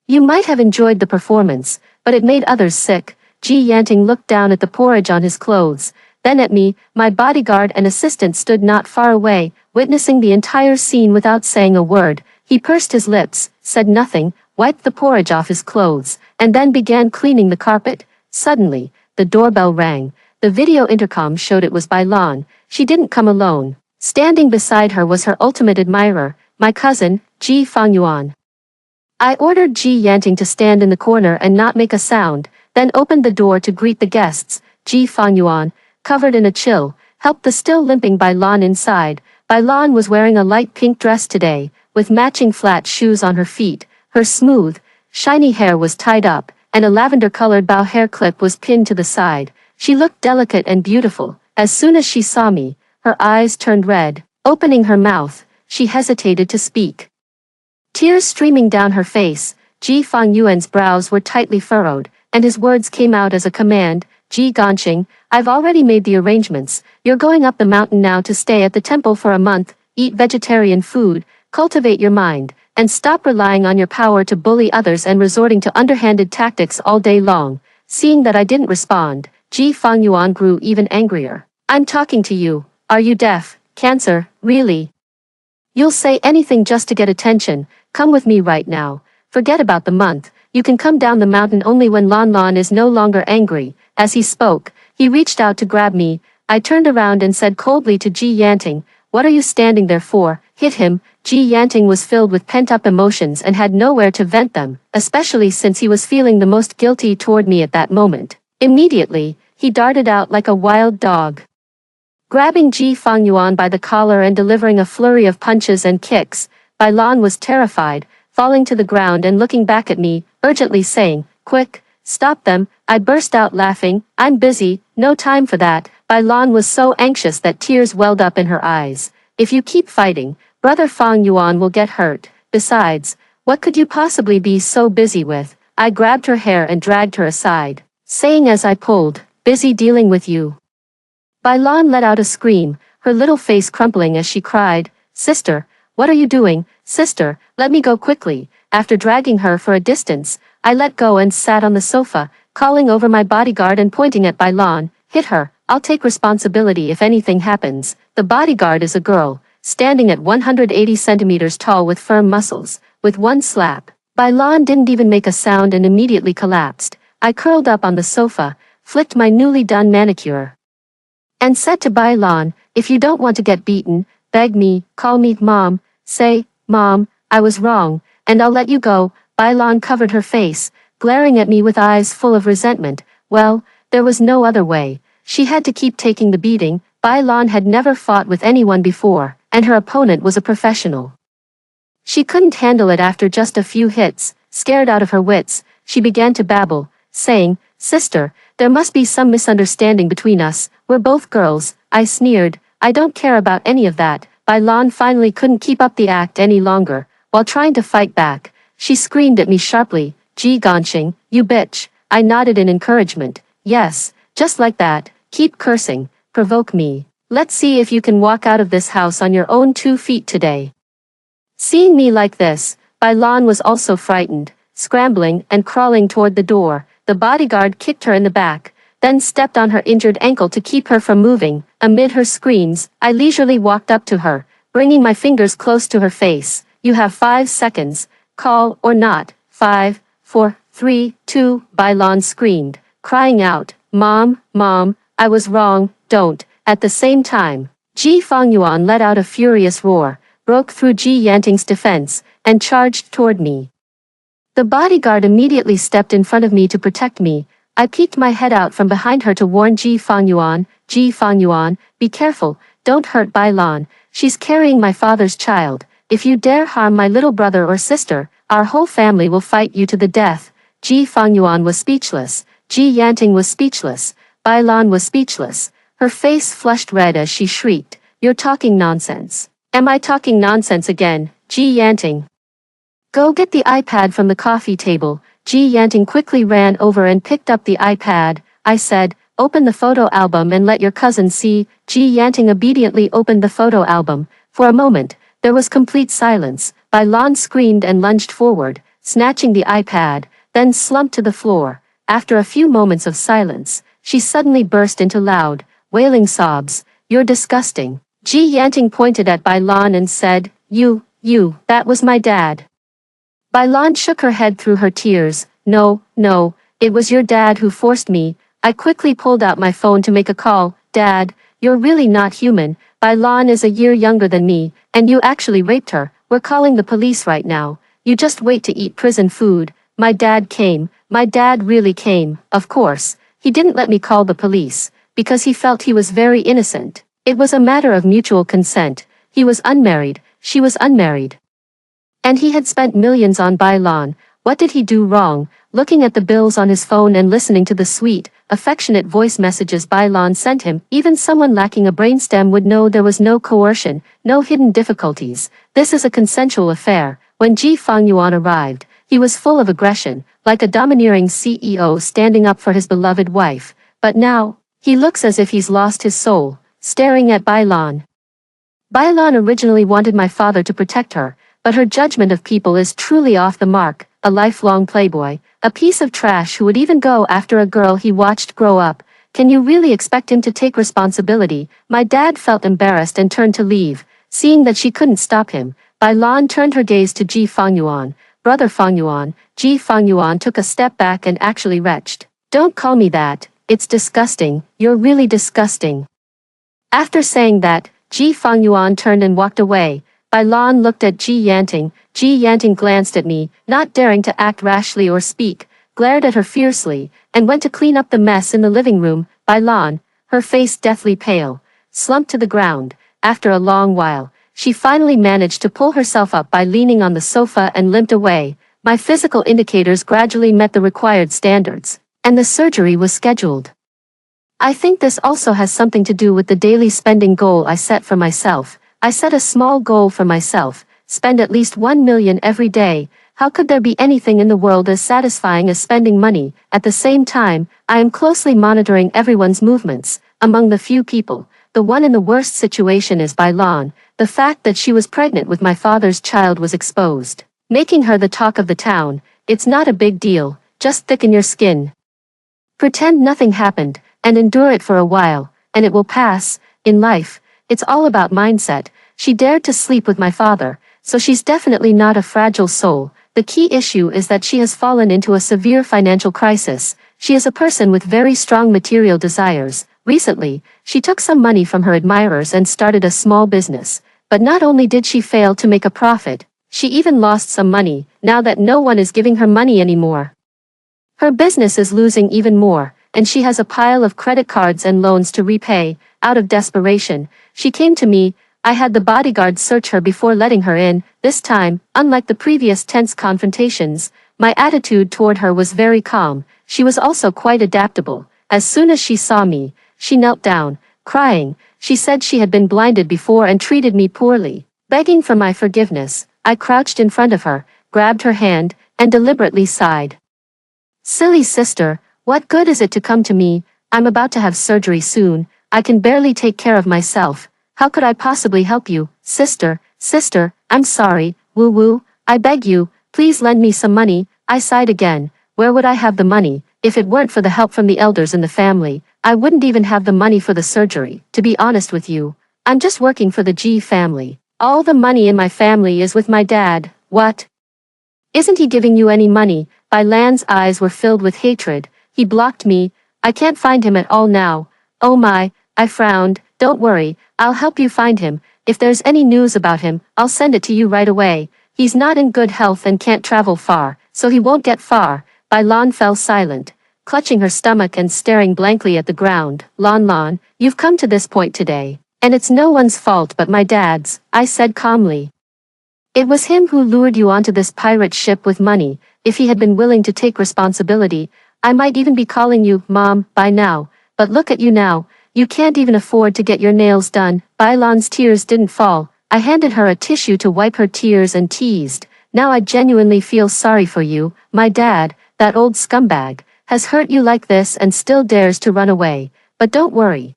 You might have enjoyed the performance, but it made others sick. Ji Yanting looked down at the porridge on his clothes, then at me. My bodyguard and assistant stood not far away, witnessing the entire scene without saying a word. He pursed his lips, said nothing, wiped the porridge off his clothes, and then began cleaning the carpet. Suddenly, the doorbell rang. The video intercom showed it was Bailan. She didn't come alone. Standing beside her was her ultimate admirer, my cousin, Ji Fangyuan. I ordered Ji Yanting to stand in the corner and not make a sound, then opened the door to greet the guests. Ji Fangyuan, covered in a chill, helped the still limping Bailan inside. Bailan was wearing a light pink dress today, with matching flat shoes on her feet. Her smooth, shiny hair was tied up, and a lavender-colored bow hair clip was pinned to the side. She looked delicate and beautiful. As soon as she saw me, her eyes turned red. Opening her mouth, she hesitated to speak. Tears streaming down her face, Ji Fangyuan's brows were tightly furrowed, and his words came out as a command. Ji Ganqing, I've already made the arrangements. You're going up the mountain now to stay at the temple for a month, eat vegetarian food, cultivate your mind, and stop relying on your power to bully others and resorting to underhanded tactics all day long. Seeing that I didn't respond, Ji Fangyuan grew even angrier. I'm talking to you. Are you deaf? Cancer, really? You'll say anything just to get attention. Come with me right now. Forget about the month. You can come down the mountain only when Lan Lan is no longer angry. As he spoke, he reached out to grab me. I turned around and said coldly to Ji Yanting, what are you standing there for? Hit him. Ji Yanting was filled with pent-up emotions and had nowhere to vent them, especially since he was feeling the most guilty toward me at that moment. Immediately, he darted out like a wild dog, grabbing Ji Fangyuan by the collar and delivering a flurry of punches and kicks. Bailan was terrified, falling to the ground and looking back at me, urgently saying, quick, stop them. I burst out laughing. I'm busy, no time for that. Bailan was so anxious that tears welled up in her eyes. If you keep fighting, Brother Fangyuan will get hurt. Besides, what could you possibly be so busy with? I grabbed her hair and dragged her aside, saying as I pulled, busy dealing with you. Bailan let out a scream, her little face crumpling as she cried, sister, what are you doing? Sister, let me go quickly. After dragging her for a distance, I let go and sat on the sofa, calling over my bodyguard and pointing at Bailan. Hit her, I'll take responsibility if anything happens. The bodyguard is a girl, standing at 180 centimeters tall with firm muscles. With one slap, Bailan didn't even make a sound and immediately collapsed. I curled up on the sofa, flicked my newly done manicure, and said to Bailan, if you don't want to get beaten, beg me, call me Mom, say, Mom, I was wrong, and I'll let you go. Bailan covered her face, glaring at me with eyes full of resentment. Well, there was no other way. She had to keep taking the beating. Bailan had never fought with anyone before, and her opponent was a professional. She couldn't handle it after just a few hits. Scared out of her wits, she began to babble, saying, sister, there must be some misunderstanding between us. We're both girls. I sneered. I don't care about any of that. Bailan finally couldn't keep up the act any longer. While trying to fight back, she screamed at me sharply, Ji Ganqing, you bitch. I nodded in encouragement. Yes, just like that. Keep cursing. Provoke me. Let's see if you can walk out of this house on your own 2 feet today. Seeing me like this, Bailan was also frightened, scrambling and crawling toward the door. The bodyguard kicked her in the back, then stepped on her injured ankle to keep her from moving. Amid her screams, I leisurely walked up to her, bringing my fingers close to her face. You have 5 seconds. Call or not. 5, 4, 3, 2, Bailan screamed, crying out, Mom, Mom, I was wrong, don't. At the same time, Ji Fangyuan let out a furious roar, broke through Ji Yanting's defense, and charged toward me. The bodyguard immediately stepped in front of me to protect me. I peeked my head out from behind her to warn Ji Fangyuan, be careful, don't hurt Bai Lan. She's carrying my father's child. If you dare harm my little brother or sister, our whole family will fight you to the death. Ji Fangyuan was speechless. Ji Yanting was speechless. Bai Lan was speechless. Her face flushed red as she shrieked, "You're talking nonsense." "Am I talking nonsense again, Ji Yanting?" "Go get the iPad from the coffee table." Ji Yanting quickly ran over and picked up the iPad. I said, "Open the photo album and let your cousin see." Ji Yanting obediently opened the photo album. For a moment, there was complete silence. Bai Lan screamed and lunged forward, snatching the iPad, then slumped to the floor. After a few moments of silence, she suddenly burst into loud, wailing sobs. "You're disgusting." Ji Yanting pointed at Bai Lan and said, You, that was my dad." Bai Lan shook her head through her tears. No, it was your dad who forced me." I quickly pulled out my phone to make a call. "Dad, you're really not human. Bai Lan is a year younger than me, and you actually raped her. We're calling the police right now. You just wait to eat prison food." My dad came. My dad really came. Of course, he didn't let me call the police, because he felt he was very innocent. It was a matter of mutual consent. He was unmarried, she was unmarried. And he had spent millions on Bai Lan. What did he do wrong? Looking at the bills on his phone and listening to the sweet, affectionate voice messages Bai Lan sent him, even someone lacking a brainstem would know there was no coercion, no hidden difficulties. This is a consensual affair. When Ji Fangyuan arrived, he was full of aggression, like a domineering CEO standing up for his beloved wife. But now, he looks as if he's lost his soul, staring at Bai Lan. Bai Lan originally wanted my father to protect her, but her judgment of people is truly off the mark. A lifelong playboy, a piece of trash who would even go after a girl he watched grow up. Can you really expect him to take responsibility? My dad felt embarrassed and turned to leave. Seeing that she couldn't stop him, Bai Lan turned her gaze to Ji Fangyuan. "Brother Fangyuan." Ji Fangyuan took a step back and actually retched. "Don't call me that. It's disgusting. You're really disgusting." After saying that, Ji Fangyuan turned and walked away. Bai Lan looked at Ji Yanting. Ji Yanting glanced at me, not daring to act rashly or speak, glared at her fiercely, and went to clean up the mess in the living room. Bai Lan, her face deathly pale, slumped to the ground. After a long while, she finally managed to pull herself up by leaning on the sofa and limped away. My physical indicators gradually met the required standards, and the surgery was scheduled. I think this also has something to do with the daily spending goal I set for myself. I set a small goal for myself, spend at least 1 million every day. How could there be anything in the world as satisfying as spending money? At the same time, I am closely monitoring everyone's movements. Among the few people, the one in the worst situation is Bai Lan. The fact that she was pregnant with my father's child was exposed, making her the talk of the town. It's not a big deal, just thicken your skin. Pretend nothing happened, and endure it for a while, and it will pass. In life, it's all about mindset. She dared to sleep with my father, so she's definitely not a fragile soul. The key issue is that she has fallen into a severe financial crisis. She is a person with very strong material desires. Recently, she took some money from her admirers and started a small business. But not only did she fail to make a profit, she even lost some money, now that no one is giving her money anymore. Her business is losing even more, and she has a pile of credit cards and loans to repay. Out of desperation, she came to me. I had the bodyguard search her before letting her in. This time, unlike the previous tense confrontations, my attitude toward her was very calm. She was also quite adaptable. As soon as she saw me, she knelt down, crying. She said she had been blinded before and treated me poorly. Begging for my forgiveness, I crouched in front of her, grabbed her hand, and deliberately sighed. "Silly sister, what good is it to come to me? I'm about to have surgery soon. I can barely take care of myself. How could I possibly help you? Sister, I'm sorry, woo-woo, I beg you, please lend me some money." I sighed again. Where would I have the money? If it weren't for the help from the elders in the family, I wouldn't even have the money for the surgery. To be honest with you, I'm just working for the G family. All the money in my family is with my dad. What? Isn't he giving you any money? Bai Lan's eyes were filled with hatred. He blocked me. I can't find him at all now. Oh my, I frowned. Don't worry, I'll help you find him. If there's any news about him, I'll send it to you right away. He's not in good health and can't travel far, so he won't get far. Bai Lan fell silent, clutching her stomach and staring blankly at the ground. Lan, you've come to this point today, And it's no one's fault but my dad's, I said calmly. It was him who lured you onto this pirate ship with money. If he had been willing to take responsibility, I might even be calling you Mom by now. But look at you now. You can't even afford to get your nails done. Bailon's tears didn't fall. I handed her a tissue to wipe her tears and teased. Now I genuinely feel sorry for you. My dad, that old scumbag, has hurt you like this and still dares to run away. But don't worry.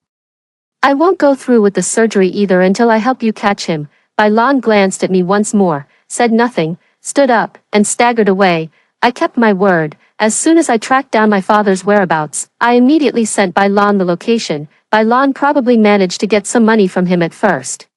I won't go through with the surgery either until I help you catch him. Bailon glanced at me once more, said nothing, stood up, and staggered away. I kept my word. As soon as I tracked down my father's whereabouts, I immediately sent Bailon the location. Bailon probably managed to get some money from him at first.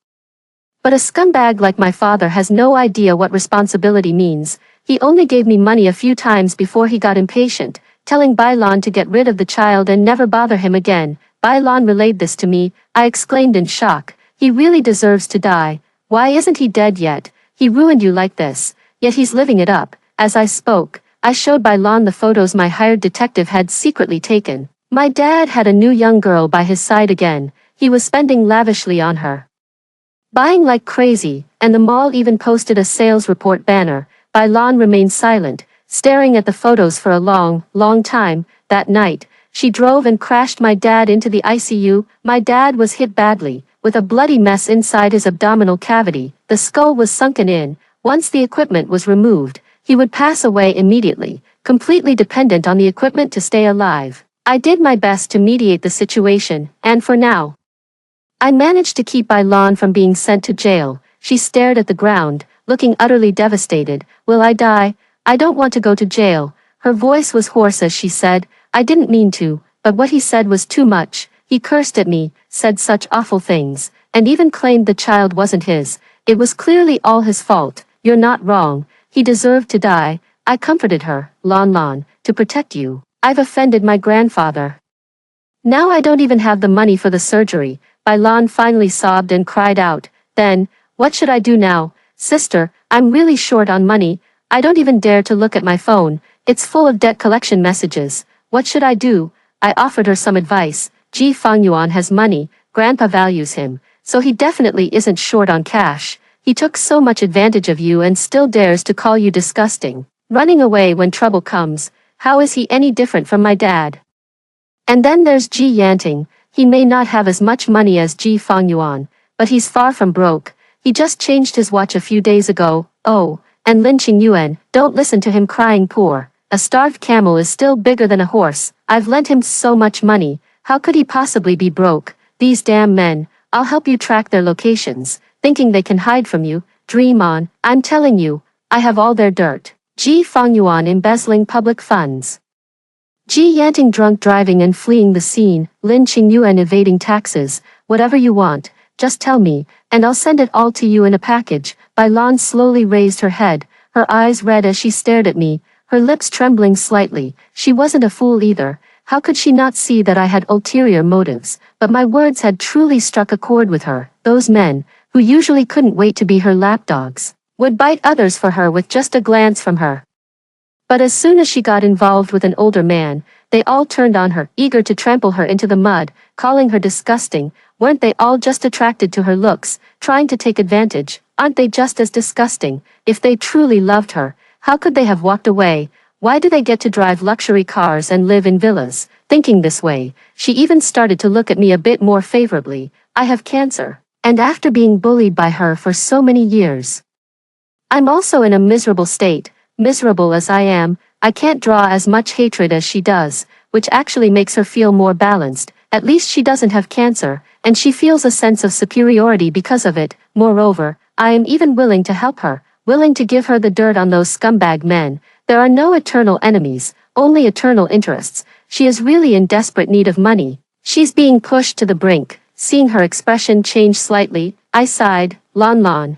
But a scumbag like my father has no idea what responsibility means. He only gave me money a few times before he got impatient, telling Bailon to get rid of the child and never bother him again. Bailon relayed this to me. I exclaimed in shock. He really deserves to die. Why isn't he dead yet? He ruined you like this. Yet he's living it up. As I spoke, I showed Bailon the photos my hired detective had secretly taken. My dad had a new young girl by his side again. He was spending lavishly on her, buying like crazy, and the mall even posted a sales report banner. Bailon remained silent, staring at the photos for a long time. That night, she drove and crashed my dad into the ICU. My dad was hit badly, with a bloody mess inside his abdominal cavity. The skull was sunken in. Once the equipment was removed, he would pass away immediately, completely dependent on the equipment to stay alive. I did my best to mediate the situation, and for now, I managed to keep Bailon from being sent to jail. She stared at the ground, looking utterly devastated. Will I die? I don't want to go to jail. Her voice was hoarse as she said, I didn't mean to, but what he said was too much. He cursed at me, said such awful things, and even claimed the child wasn't his. It was clearly all his fault. You're not wrong. He deserved to die. I comforted her. Lon, to protect you. I've offended my grandfather. Now I don't even have the money for the surgery. Bailon finally sobbed and cried out. Then, what should I do now? Sister, I'm really short on money. I don't even dare to look at my phone. It's full of debt collection messages. What should I do? I offered her some advice. Ji Fangyuan has money, Grandpa values him, so he definitely isn't short on cash. He took so much advantage of you and still dares to call you disgusting. Running away when trouble comes. How is he any different from my dad? And then there's Ji Yanting. He may not have as much money as Ji Fangyuan, but he's far from broke. He just changed his watch a few days ago. Oh, and Lin Qingyuan, don't listen to him crying poor. A starved camel is still bigger than a horse. I've lent him so much money. How could he possibly be broke? These damn men. I'll help you track their locations, thinking they can hide from you. Dream on. I'm telling you, I have all their dirt. Ji Fangyuan embezzling public funds. Ji Yanting drunk driving and fleeing the scene. Lin Qingyuan evading taxes. Whatever you want, just tell me, and I'll send it all to you in a package. Bailon slowly raised her head, her eyes red as she stared at me, her lips trembling slightly. She wasn't a fool either. How could she not see that I had ulterior motives? But my words had truly struck a chord with her. Those men, who usually couldn't wait to be her lapdogs, would bite others for her with just a glance from her. But as soon as she got involved with an older man, they all turned on her, eager to trample her into the mud, calling her disgusting. Weren't they all just attracted to her looks, trying to take advantage? Aren't they just as disgusting? If they truly loved her, how could they have walked away? Why do they get to drive luxury cars and live in villas? Thinking this way, she even started to look at me a bit more favorably. I have cancer, and after being bullied by her for so many years, I'm also in a miserable state. Miserable as I am, I can't draw as much hatred as she does, which actually makes her feel more balanced. At least she doesn't have cancer, and she feels a sense of superiority because of it. Moreover, I am even willing to help her, willing to give her the dirt on those scumbag men. There are no eternal enemies, only eternal interests. She is really in desperate need of money. She's being pushed to the brink. Seeing her expression change slightly, I sighed. Lon.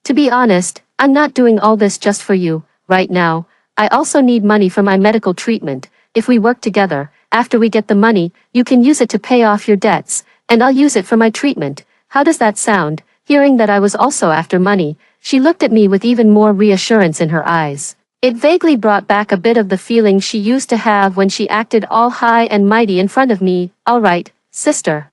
To be honest, I'm not doing all this just for you. Right now, I also need money for my medical treatment. If we work together, after we get the money, you can use it to pay off your debts, and I'll use it for my treatment. How does that sound? Hearing that I was also after money, she looked at me with even more reassurance in her eyes. It vaguely brought back a bit of the feeling she used to have when she acted all high and mighty in front of me. All right, sister.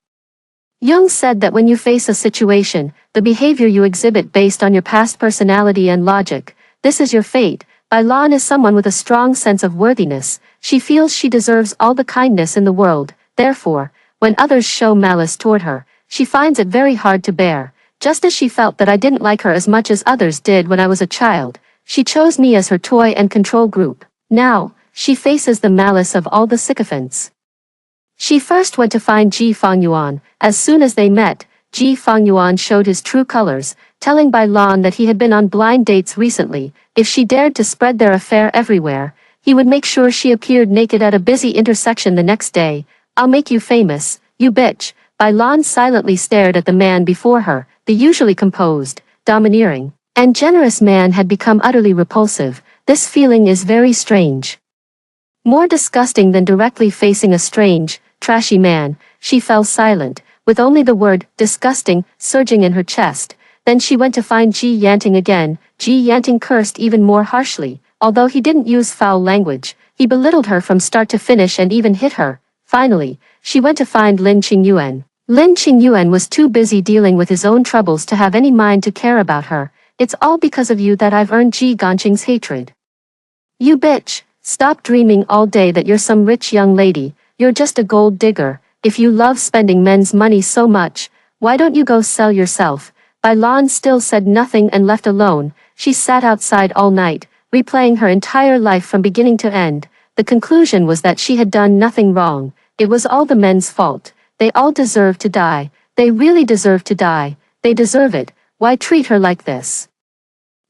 Jung said that when you face a situation, the behavior you exhibit based on your past personality and logic, this is your fate. Bailan is someone with a strong sense of worthiness. She feels she deserves all the kindness in the world. Therefore, when others show malice toward her, she finds it very hard to bear. Just as she felt that I didn't like her as much as others did when I was a child, she chose me as her toy and control group. Now, she faces the malice of all the sycophants. She first went to find Ji Fengyuan. As soon as they met, Ji Fengyuan showed his true colors, telling Bailan that he had been on blind dates recently. If she dared to spread their affair everywhere, he would make sure she appeared naked at a busy intersection the next day. I'll make you famous, you bitch. Bailan silently stared at the man before her. The usually composed, domineering, and generous man had become utterly repulsive. This feeling is very strange. More disgusting than directly facing a strange, trashy man, she fell silent, with only the word, disgusting, surging in her chest. Then she went to find Ji Yanting again. Ji Yanting cursed even more harshly. Although he didn't use foul language, he belittled her from start to finish and even hit her. Finally, she went to find Lin Qingyuan. Lin Qingyuan was too busy dealing with his own troubles to have any mind to care about her. It's all because of you that I've earned Ji Ganqing's hatred. You bitch, stop dreaming all day that you're some rich young lady. You're just a gold digger. If you love spending men's money so much, why don't you go sell yourself? Bailan still said nothing and left alone. She sat outside all night, replaying her entire life from beginning to end. The conclusion was that she had done nothing wrong. It was all the men's fault. They all deserve to die. They really deserve to die. They deserve it. Why treat her like this?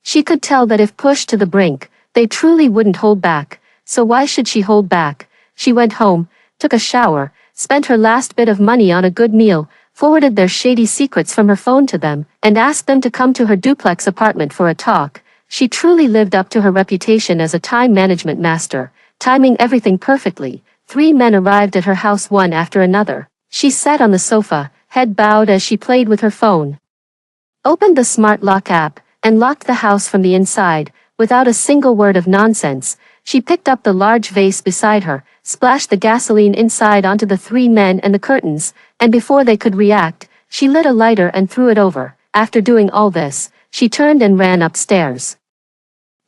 She could tell that if pushed to the brink, they truly wouldn't hold back. So why should she hold back? She went home, took a shower, spent her last bit of money on a good meal, forwarded their shady secrets from her phone to them, and asked them to come to her duplex apartment for a talk. She truly lived up to her reputation as a time management master, timing everything perfectly. 3 men arrived at her house one after another. She sat on the sofa, head bowed as she played with her phone. Opened the smart lock app, and locked the house from the inside, without a single word of nonsense. She picked up the large vase beside her, splashed the gasoline inside onto the 3 men and the curtains, and before they could react, she lit a lighter and threw it over. After doing all this, she turned and ran upstairs.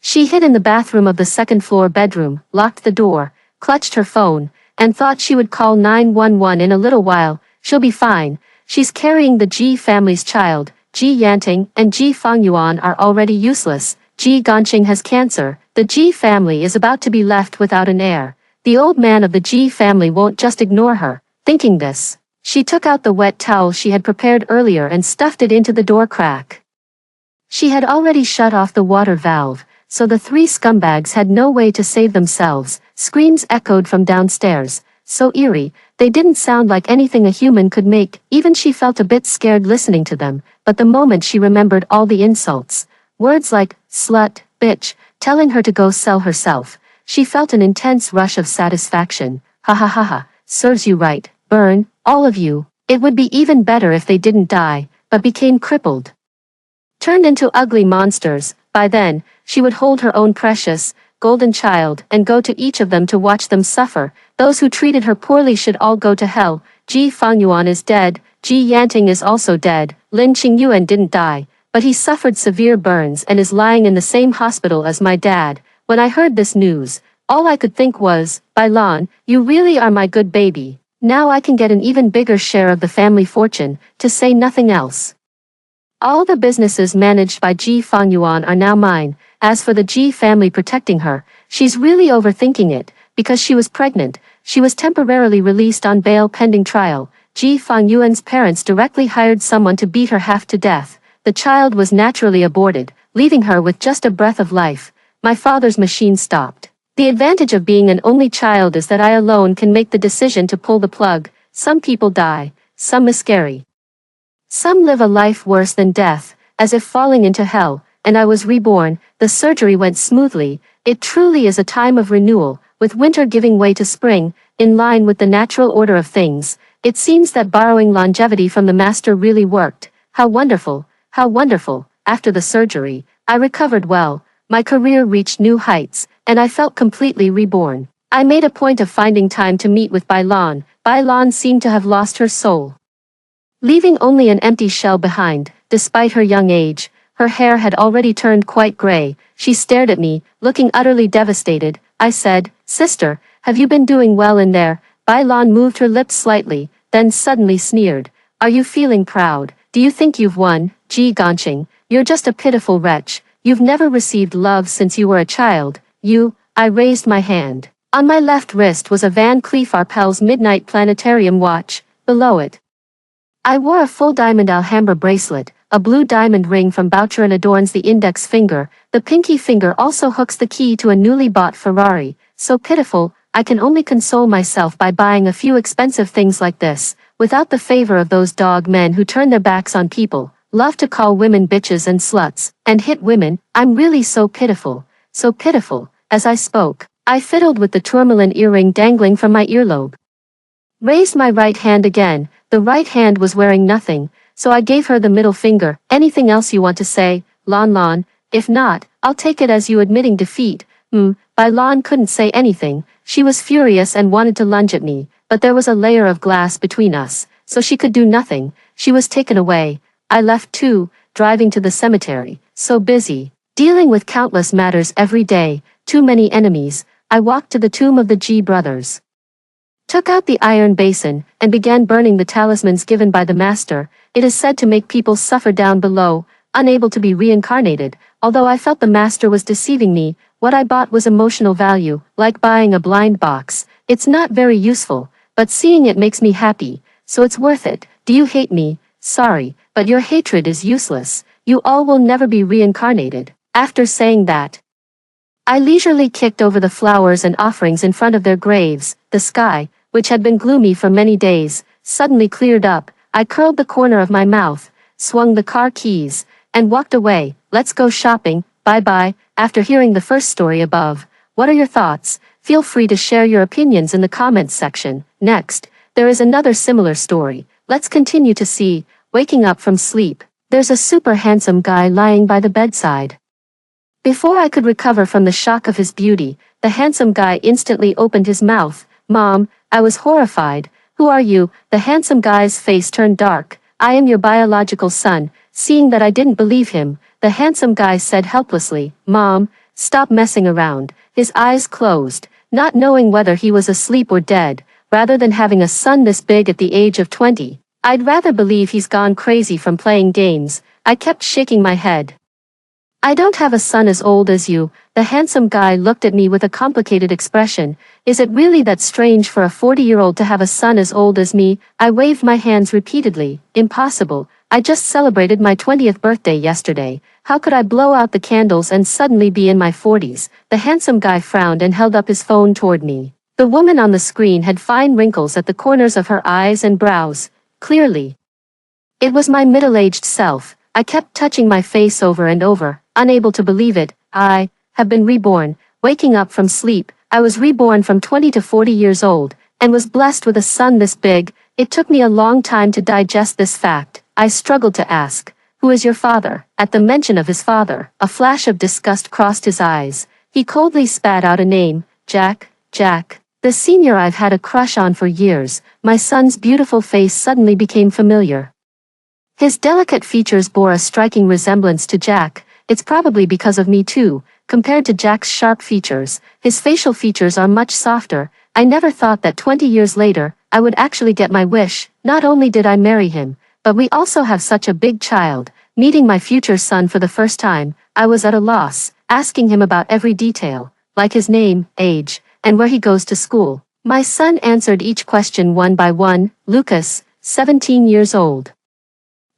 She hid in the bathroom of the second-floor bedroom, locked the door, clutched her phone, and thought she would call 911 in a little while. She'll be fine. She's carrying the Ji family's child. Ji Yanting and Ji Fengyuan are already useless. Ji Ganqing has cancer. The Ji family is about to be left without an heir. The old man of the Ji family won't just ignore her. Thinking this, she took out the wet towel she had prepared earlier and stuffed it into the door crack. She had already shut off the water valve, so the 3 scumbags had no way to save themselves. Screams echoed from downstairs, so eerie, they didn't sound like anything a human could make. Even she felt a bit scared listening to them, but the moment she remembered all the insults, words like, slut, bitch, telling her to go sell herself, she felt an intense rush of satisfaction. Ha ha ha ha, serves you right, burn, all of you. It would be even better if they didn't die, but became crippled. Turned into ugly monsters. By then, she would hold her own precious, golden child and go to each of them to watch them suffer. Those who treated her poorly should all go to hell. Ji Fengyuan is dead. Ji Yanting is also dead. Lin Qingyuan didn't die, but he suffered severe burns and is lying in the same hospital as my dad. When I heard this news, all I could think was, Bailan, you really are my good baby. Now I can get an even bigger share of the family fortune, to say nothing else. All the businesses managed by Ji Fengyuan are now mine. As for the Ji family protecting her, she's really overthinking it. Because she was pregnant, she was temporarily released on bail pending trial. Ji Fengyuan's parents directly hired someone to beat her half to death. The child was naturally aborted, leaving her with just a breath of life. My father's machine stopped. The advantage of being an only child is that I alone can make the decision to pull the plug. Some people die, some miscarry. Some live a life worse than death, as if falling into hell, and I was reborn. The surgery went smoothly. It truly is a time of renewal, with winter giving way to spring, in line with the natural order of things. It seems that borrowing longevity from the master really worked. How wonderful, how wonderful. After the surgery, I recovered well, my career reached new heights, and I felt completely reborn. I made a point of finding time to meet with Bailan. Bailan seemed to have lost her soul. leaving only an empty shell behind. Despite her young age, her hair had already turned quite gray. She stared at me, looking utterly devastated. I said, "Sister, have you been doing well in there?" Bailan moved her lips slightly, then suddenly sneered. "Are you feeling proud? Do you think you've won? Ji Ganqing, you're just a pitiful wretch. You've never received love since you were a child. I raised my hand. On my left wrist was a Van Cleef Arpels Midnight Planetarium watch. Below it, I wore a full diamond Alhambra bracelet. A blue diamond ring from Boucheron adorns the index finger. The pinky finger also hooks the key to a newly bought Ferrari. So pitiful, I can only console myself by buying a few expensive things like this, without the favor of those dog men who turn their backs on people, love to call women bitches and sluts, and hit women. I'm really so pitiful, so pitiful." As I spoke, I fiddled with the tourmaline earring dangling from my earlobe. Raised my right hand again. The right hand was wearing nothing, so I gave her the middle finger. "Anything else you want to say, Lon Lon? If not, I'll take it as you admitting defeat." Bailan couldn't say anything. She was furious and wanted to lunge at me, but there was a layer of glass between us, so she could do nothing. She was taken away. I left too, driving to the cemetery, so busy, dealing with countless matters every day, too many enemies. I walked to the tomb of the G brothers, took out the iron basin, and began burning the talismans given by the master. It is said to make people suffer down below, unable to be reincarnated. Although I felt the master was deceiving me, what I bought was emotional value, like buying a blind box. It's not very useful, but seeing it makes me happy, so it's worth it. Do you hate me? Sorry, but your hatred is useless. You all will never be reincarnated. After saying that, I leisurely kicked over the flowers and offerings in front of their graves. The sky, which had been gloomy for many days, suddenly cleared up. I curled the corner of my mouth, swung the car keys, and walked away. "Let's go shopping, bye-bye." After hearing the first story above, what are your thoughts? Feel free to share your opinions in the comments section. Next, there is another similar story. Let's continue to see. Waking up from sleep, there's a super handsome guy lying by the bedside. Before I could recover from the shock of his beauty, the handsome guy instantly opened his mouth. "Mom," I was horrified. "Who are you?" The handsome guy's face turned dark. "I am your biological son." Seeing that I didn't believe him, the handsome guy said helplessly, "Mom, stop messing around." His eyes closed, not knowing whether he was asleep or dead. Rather than having a son this big at the age of 20, I'd rather believe he's gone crazy from playing games. I kept shaking my head. "I don't have a son as old as you." The handsome guy looked at me with a complicated expression. "Is it really that strange for a 40-year-old to have a son as old as me?" I waved my hands repeatedly. "Impossible. I just celebrated my 20th birthday yesterday. How could I blow out the candles and suddenly be in my 40s? The handsome guy frowned and held up his phone toward me. The woman on the screen had fine wrinkles at the corners of her eyes and brows. Clearly, it was my middle-aged self. I kept touching my face over and over, unable to believe it. I have been reborn. Waking up from sleep, I was reborn from 20 to 40 years old, and was blessed with a son this big. It took me a long time to digest this fact. I struggled to ask, "Who is your father?" At the mention of his father, a flash of disgust crossed his eyes. He coldly spat out a name, Jack. Jack, the senior I've had a crush on for years. My son's beautiful face suddenly became familiar. His delicate features bore a striking resemblance to Jack. It's probably because of me too. Compared to Jack's sharp features, his facial features are much softer. I never thought that 20 years later, I would actually get my wish. Not only did I marry him, but we also have such a big child. Meeting my future son for the first time, I was at a loss, asking him about every detail, like his name, age, and where he goes to school. My son answered each question one by one. "Lucas, 17 years old.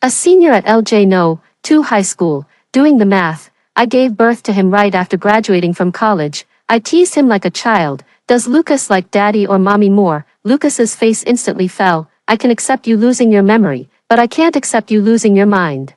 A senior at LJ No. 2 high school." Doing the math, I gave birth to him right after graduating from college. I teased him like a child. "Does Lucas like daddy or mommy more?" Lucas's face instantly fell. "I can accept you losing your memory, but I can't accept you losing your mind."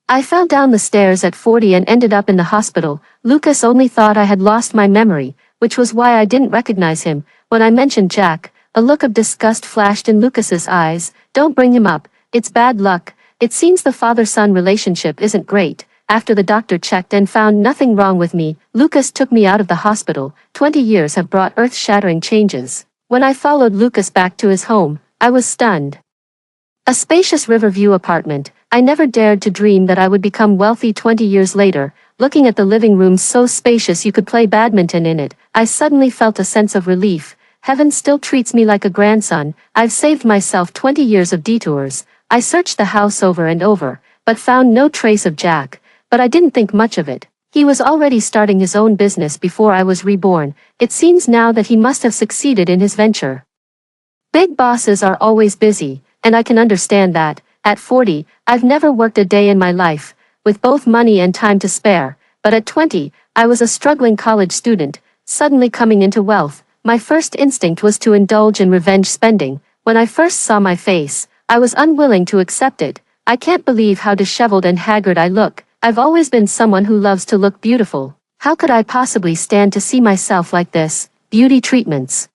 I fell down the stairs at 40 and ended up in the hospital. Lucas only thought I had lost my memory, which was why I didn't recognize him. When I mentioned Jack, a look of disgust flashed in Lucas's eyes. "Don't bring him up. It's bad luck. It seems the father-son relationship isn't great." After the doctor checked and found nothing wrong with me, Lucas took me out of the hospital. 20 years have brought earth-shattering changes. When I followed Lucas back to his home, I was stunned. A spacious Riverview apartment. I never dared to dream that I would become wealthy 20 years later. Looking at the living room so spacious you could play badminton in it, I suddenly felt a sense of relief. Heaven still treats me like a grandson. I've saved myself 20 years of detours. I searched the house over and over, but found no trace of Jack. But I didn't think much of it. He was already starting his own business before I was reborn. It seems now that he must have succeeded in his venture. Big bosses are always busy, and I can understand that. At 40, I've never worked a day in my life, with both money and time to spare. But at 20, I was a struggling college student, suddenly coming into wealth. My first instinct was to indulge in revenge spending. When I first saw my face, I was unwilling to accept it. I can't believe how disheveled and haggard I look. I've always been someone who loves to look beautiful. How could I possibly stand to see myself like this? Beauty treatments,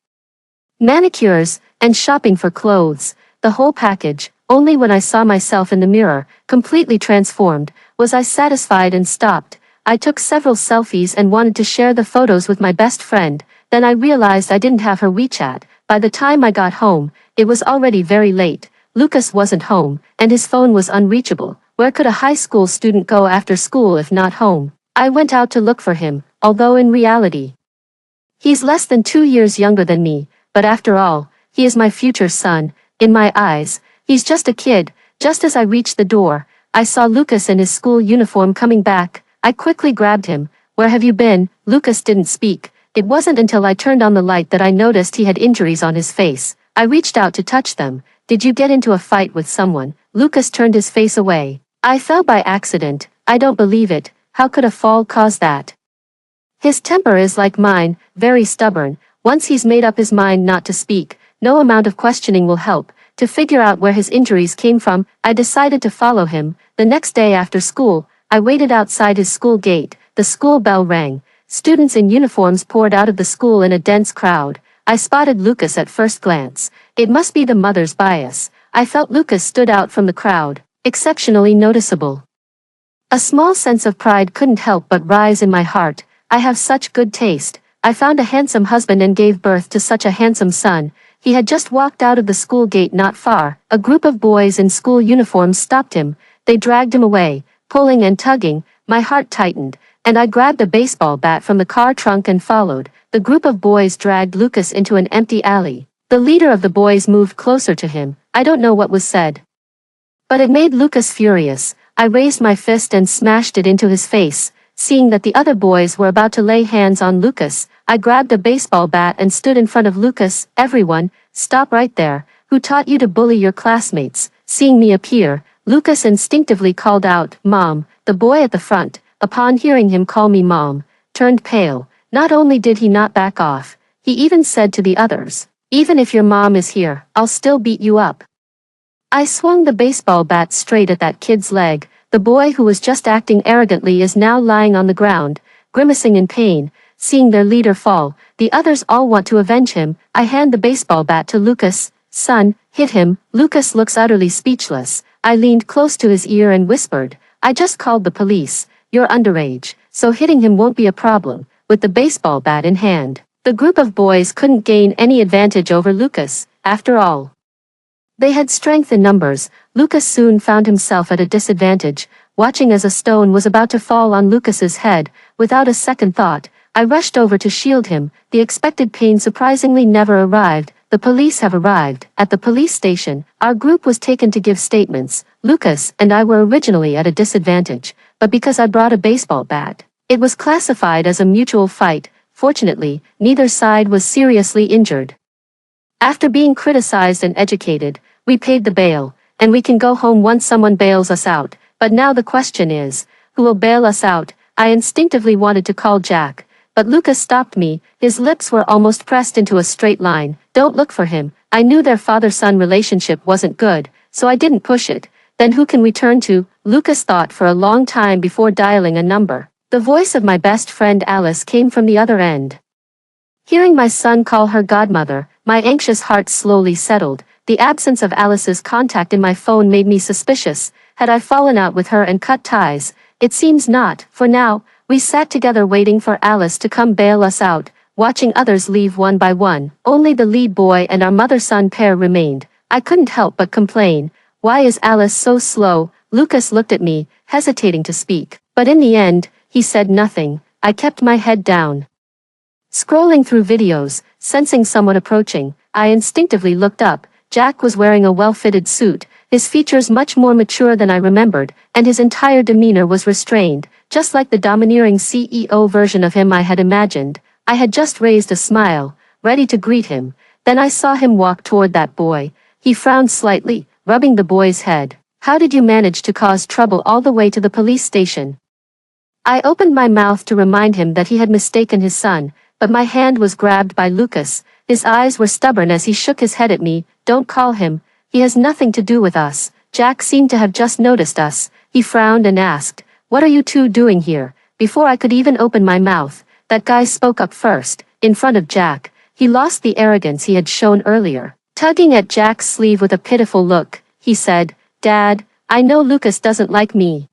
manicures, and shopping for clothes, the whole package. Only when I saw myself in the mirror, completely transformed, was I satisfied and stopped. I took several selfies and wanted to share the photos with my best friend. Then I realized I didn't have her WeChat. By the time I got home, it was already very late. Lucas wasn't home, and his phone was unreachable. Where could a high school student go after school if not home? I went out to look for him, although in reality, he's less than 2 years younger than me, but after all, he is my future son. In my eyes, he's just a kid. Just as I reached the door, I saw Lucas in his school uniform coming back. I quickly grabbed him. Where have you been? Lucas didn't speak. It wasn't until I turned on the light that I noticed he had injuries on his face. I reached out to touch them. Did you get into a fight with someone? Lucas turned his face away. I fell by accident. I don't believe it. How could a fall cause that? His temper is like mine, very stubborn. Once he's made up his mind not to speak, no amount of questioning will help. To figure out where his injuries came from, I decided to follow him. The next day after school, I waited outside his school gate. The school bell rang. Students in uniforms poured out of the school in a dense crowd. I spotted Lucas at first glance. It must be the mother's bias. I felt Lucas stood out from the crowd, exceptionally noticeable. A small sense of pride couldn't help but rise in my heart. I have such good taste. I found a handsome husband and gave birth to such a handsome son. He had just walked out of the school gate not far. A group of boys in school uniforms stopped him. They dragged him away, pulling and tugging. My heart tightened, and I grabbed a baseball bat from the car trunk and followed. The group of boys dragged Lucas into an empty alley. The leader of the boys moved closer to him. I don't know what was said, but it made Lucas furious. I raised my fist and smashed it into his face. Seeing that the other boys were about to lay hands on Lucas, I grabbed a baseball bat and stood in front of Lucas. Everyone, stop right there. Who taught you to bully your classmates? Seeing me appear, Lucas instinctively called out, Mom. The boy at the front, upon hearing him call me Mom, turned pale. Not only did he not back off, he even said to the others, even if your mom is here, I'll still beat you up. I swung the baseball bat straight at that kid's leg. The boy who was just acting arrogantly is now lying on the ground, grimacing in pain. Seeing their leader fall, the others all want to avenge him. I hand the baseball bat to Lucas. Son, hit him. Lucas looks utterly speechless. I leaned close to his ear and whispered, I just called the police. You're underage, so hitting him won't be a problem. With the baseball bat in hand, the group of boys couldn't gain any advantage over Lucas. After all, they had strength in numbers. Lucas soon found himself at a disadvantage, watching as a stone was about to fall on Lucas's head. Without a second thought, I rushed over to shield him. The expected pain surprisingly never arrived. The police have arrived. At the police station, our group was taken to give statements. Lucas and I were originally at a disadvantage, but because I brought a baseball bat, it was classified as a mutual fight. Fortunately, neither side was seriously injured. After being criticized and educated, we paid the bail, and we can go home once someone bails us out. But now the question is, who will bail us out? I instinctively wanted to call Jack, but Lucas stopped me. His lips were almost pressed into a straight line. Don't look for him. I knew their father-son relationship wasn't good, so I didn't push it. Then who can we turn to? Lucas thought for a long time before dialing a number. The voice of my best friend Alice came from the other end. Hearing my son call her godmother, my anxious heart slowly settled. The absence of Alice's contact in my phone made me suspicious. Had I fallen out with her and cut ties? It seems not. For now, we sat together waiting for Alice to come bail us out, watching others leave one by one. Only the lead boy and our mother-son pair remained. I couldn't help but complain. Why is Alice so slow? Lucas looked at me, hesitating to speak. But in the end, he said nothing. I kept my head down. Scrolling through videos, sensing someone approaching, I instinctively looked up. Jack was wearing a well-fitted suit, his features much more mature than I remembered, and his entire demeanor was restrained, just like the domineering CEO version of him I had imagined. I had just raised a smile, ready to greet him. Then I saw him walk toward that boy. He frowned slightly, rubbing the boy's head. How did you manage to cause trouble all the way to the police station? I opened my mouth to remind him that he had mistaken his son, but my hand was grabbed by Lucas. His eyes were stubborn as he shook his head at me. Don't call him. He has nothing to do with us. Jack seemed to have just noticed us. He frowned and asked, "What are you two doing here?" Before I could even open my mouth, that guy spoke up first, in front of Jack. He lost the arrogance he had shown earlier. Tugging at Jack's sleeve with a pitiful look, he said, "Dad, I know Lucas doesn't like me.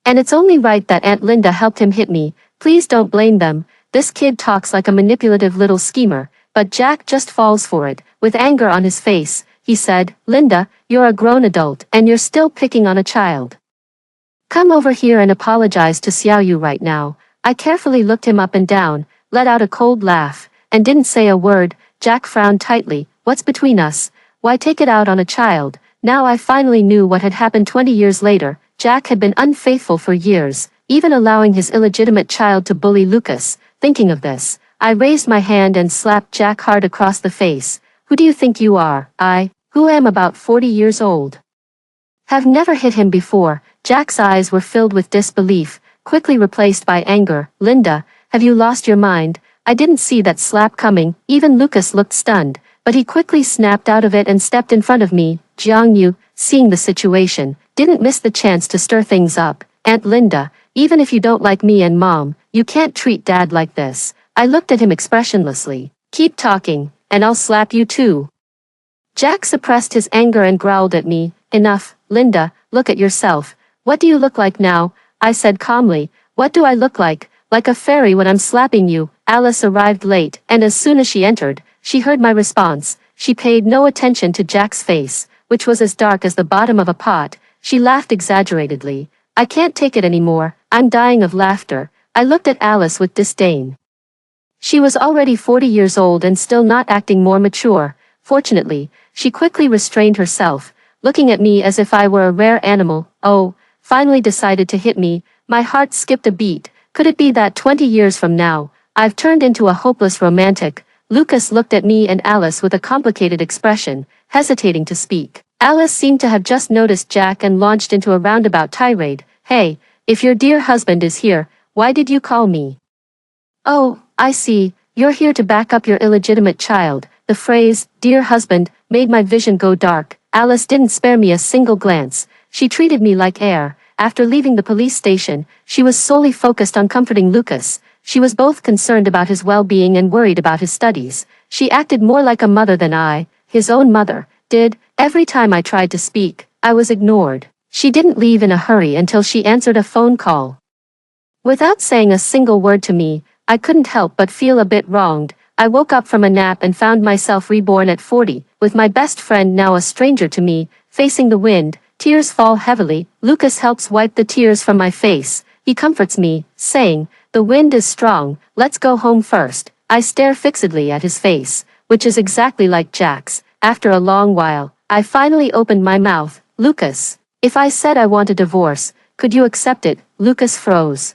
And it's only right that Aunt Linda helped him hit me. Please don't blame them. This kid talks like a manipulative little schemer." But Jack just falls for it. With anger on his face, he said, "Linda, you're a grown adult and you're still picking on a child. Come over here and apologize to Xiaoyu right now." I carefully looked him up and down, let out a cold laugh, and didn't say a word. Jack frowned tightly. What's between us? Why take it out on a child? Now I finally knew what had happened 20 years later. Jack had been unfaithful for years, even allowing his illegitimate child to bully Lucas. Thinking of this, I raised my hand and slapped Jack hard across the face. Who do you think you are? Who am about 40 years old. Have never hit him before. Jack's eyes were filled with disbelief, quickly replaced by anger. Linda, have you lost your mind? I didn't see that slap coming. Even Lucas looked stunned, but he quickly snapped out of it and stepped in front of me. Jiang Yu, seeing the situation, didn't miss the chance to stir things up. Aunt Linda, even if you don't like me and Mom, you can't treat Dad like this. I looked at him expressionlessly. Keep talking, and I'll slap you too. Jack suppressed his anger and growled at me. Enough, Linda, look at yourself. What do you look like now? I said calmly. What do I look like? Like a fairy when I'm slapping you. Alice arrived late, and as soon as she entered, she heard my response. She paid no attention to Jack's face, which was as dark as the bottom of a pot. She laughed exaggeratedly. I can't take it anymore. I'm dying of laughter. I looked at Alice with disdain. She was already 40 years old and still not acting more mature. Fortunately, she quickly restrained herself, looking at me as if I were a rare animal. Oh, finally decided to hit me. My heart skipped a beat. Could it be that 20 years from now, I've turned into a hopeless romantic? Lucas looked at me and Alice with a complicated expression, hesitating to speak. Alice seemed to have just noticed Jack and launched into a roundabout tirade. Hey, if your dear husband is here, why did you call me? Oh, I see, you're here to back up your illegitimate child. The phrase, dear husband, made my vision go dark. Alice didn't spare me a single glance. She treated me like air. After leaving the police station, she was solely focused on comforting Lucas. She was both concerned about his well-being and worried about his studies. She acted more like a mother than I, his own mother, did. Every time I tried to speak, I was ignored. She didn't leave in a hurry until she answered a phone call. Without saying a single word to me, I couldn't help but feel a bit wronged. I woke up from a nap and found myself reborn at 40, with my best friend now a stranger to me, facing the wind. Tears fall heavily. Lucas helps wipe the tears from my face. He comforts me, saying, "The wind is strong, let's go home first." I stare fixedly at his face, which is exactly like Jack's. After a long while, I finally opened my mouth. "Lucas, if I said I want a divorce, could you accept it?" Lucas froze.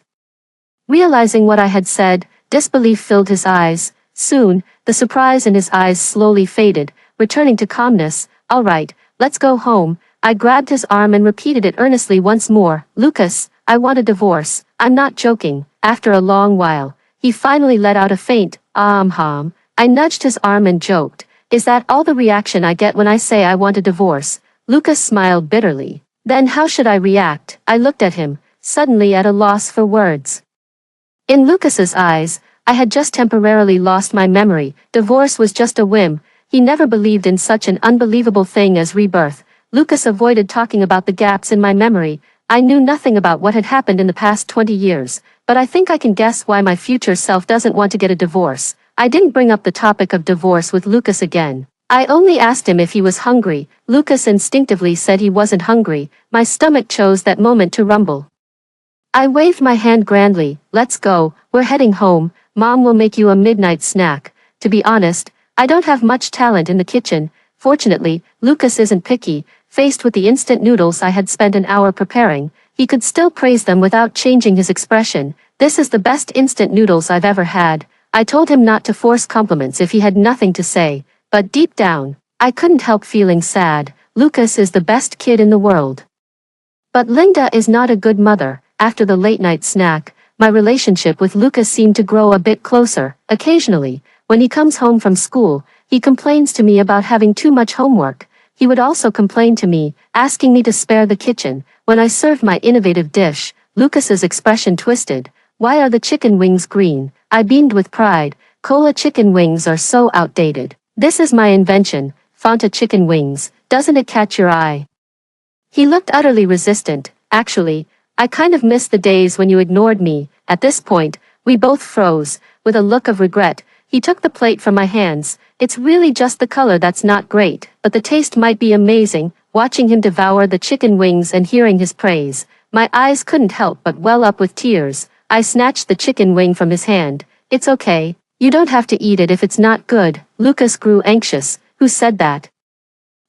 Realizing what I had said, disbelief filled his eyes. Soon, the surprise in his eyes slowly faded, returning to calmness. "All right, let's go home." I grabbed his arm and repeated it earnestly once more. "Lucas, I want a divorce. I'm not joking." After a long while, he finally let out a faint, "Hum." I nudged his arm and joked, "Is that all the reaction I get when I say I want a divorce?" Lucas smiled bitterly. Then how should I react? I looked at him, suddenly at a loss for words. In Lucas's eyes, I had just temporarily lost my memory. Divorce was just a whim. He never believed in such an unbelievable thing as rebirth. Lucas avoided talking about the gaps in my memory. I knew nothing about what had happened in the past 20 years, but I think I can guess why my future self doesn't want to get a divorce. I didn't bring up the topic of divorce with Lucas again. I only asked him if he was hungry. Lucas instinctively said he wasn't hungry. My stomach chose that moment to rumble. I waved my hand grandly. Let's go, we're heading home. Mom will make you a midnight snack. To be honest, I don't have much talent in the kitchen. Fortunately, Lucas isn't picky. Faced with the instant noodles I had spent an hour preparing, he could still praise them without changing his expression. This is the best instant noodles I've ever had. I told him not to force compliments if he had nothing to say, but deep down, I couldn't help feeling sad. Lucas is the best kid in the world. But Linda is not a good mother. After the late-night snack, my relationship with Lucas seemed to grow a bit closer. Occasionally, when he comes home from school, he complains to me about having too much homework. He would also complain to me, asking me to spare the kitchen. When I served my innovative dish, Lucas's expression twisted. Why are the chicken wings green? I beamed with pride. Cola chicken wings are so outdated. This is my invention, Fanta chicken wings. Doesn't it catch your eye? He looked utterly resistant. Actually, I kind of miss the days when you ignored me. At this point, we both froze. With a look of regret, he took the plate from my hands. It's really just the color that's not great, but the taste might be amazing. Watching him devour the chicken wings and hearing his praise, my eyes couldn't help but well up with tears. I snatched the chicken wing from his hand. It's okay. You don't have to eat it if it's not good. Lucas grew anxious. Who said that?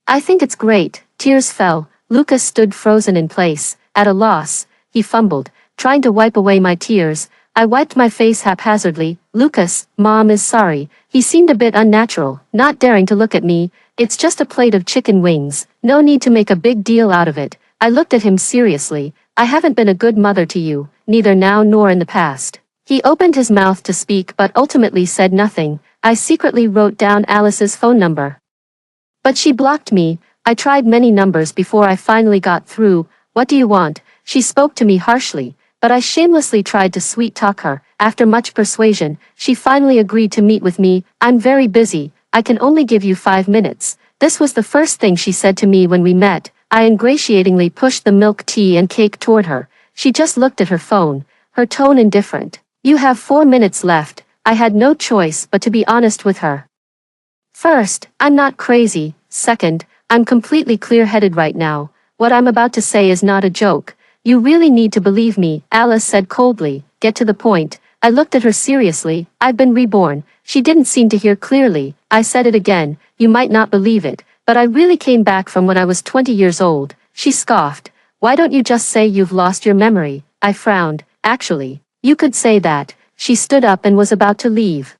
I think it's great. Tears fell. Lucas stood frozen in place. At a loss, he fumbled, trying to wipe away my tears. I wiped my face haphazardly. Lucas, Mom is sorry. He seemed a bit unnatural, not daring to look at me. It's just a plate of chicken wings. No need to make a big deal out of it. I looked at him seriously. I haven't been a good mother to you, neither now nor in the past. He opened his mouth to speak but ultimately said nothing. I secretly wrote down Alice's phone number. But she blocked me. I tried many numbers before I finally got through. What do you want? She spoke to me harshly, but I shamelessly tried to sweet-talk her. After much persuasion, she finally agreed to meet with me. I'm very busy. I can only give you 5 minutes. This was the first thing she said to me when we met. I ingratiatingly pushed the milk tea and cake toward her. She just looked at her phone, her tone indifferent. You have 4 minutes left. I had no choice but to be honest with her. First, I'm not crazy. Second, I'm completely clear-headed right now. What I'm about to say is not a joke. You really need to believe me, Alice said coldly. Get to the point. I looked at her seriously. I've been reborn. She didn't seem to hear clearly. I said it again. You might not believe it, but I really came back from when I was 20 years old. She scoffed. Why don't you just say you've lost your memory? I frowned. Actually, you could say that. She stood up and was about to leave.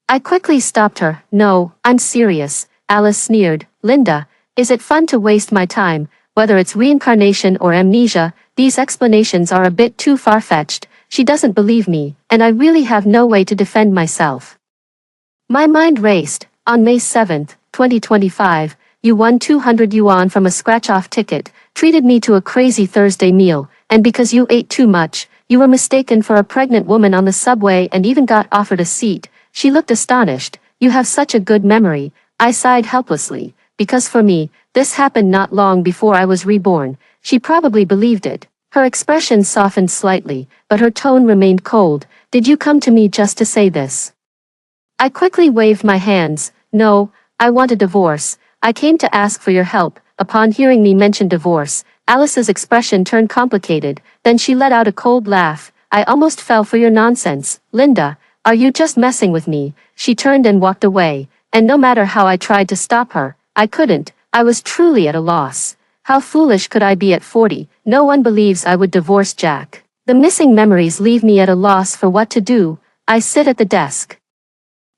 I quickly stopped her. No, I'm serious. Alice sneered. Linda, is it fun to waste my time? Whether it's reincarnation or amnesia, these explanations are a bit too far-fetched. She doesn't believe me, and I really have no way to defend myself. My mind raced. On May 7th, 2025, you won 200 yuan from a scratch-off ticket, treated me to a crazy Thursday meal, and because you ate too much, you were mistaken for a pregnant woman on the subway and even got offered a seat. She looked astonished. You have such a good memory. I sighed helplessly, because for me, this happened not long before I was reborn. She probably believed it. Her expression softened slightly, but her tone remained cold. Did you come to me just to say this? I quickly waved my hands. No, I want a divorce. I came to ask for your help. Upon hearing me mention divorce, Alice's expression turned complicated. Then she let out a cold laugh. I almost fell for your nonsense. Linda, are you just messing with me? She turned and walked away, and no matter how I tried to stop her, I couldn't. I was truly at a loss. How foolish could I be at 40? No one believes I would divorce Jack. The missing memories leave me at a loss for what to do. I sit at the desk,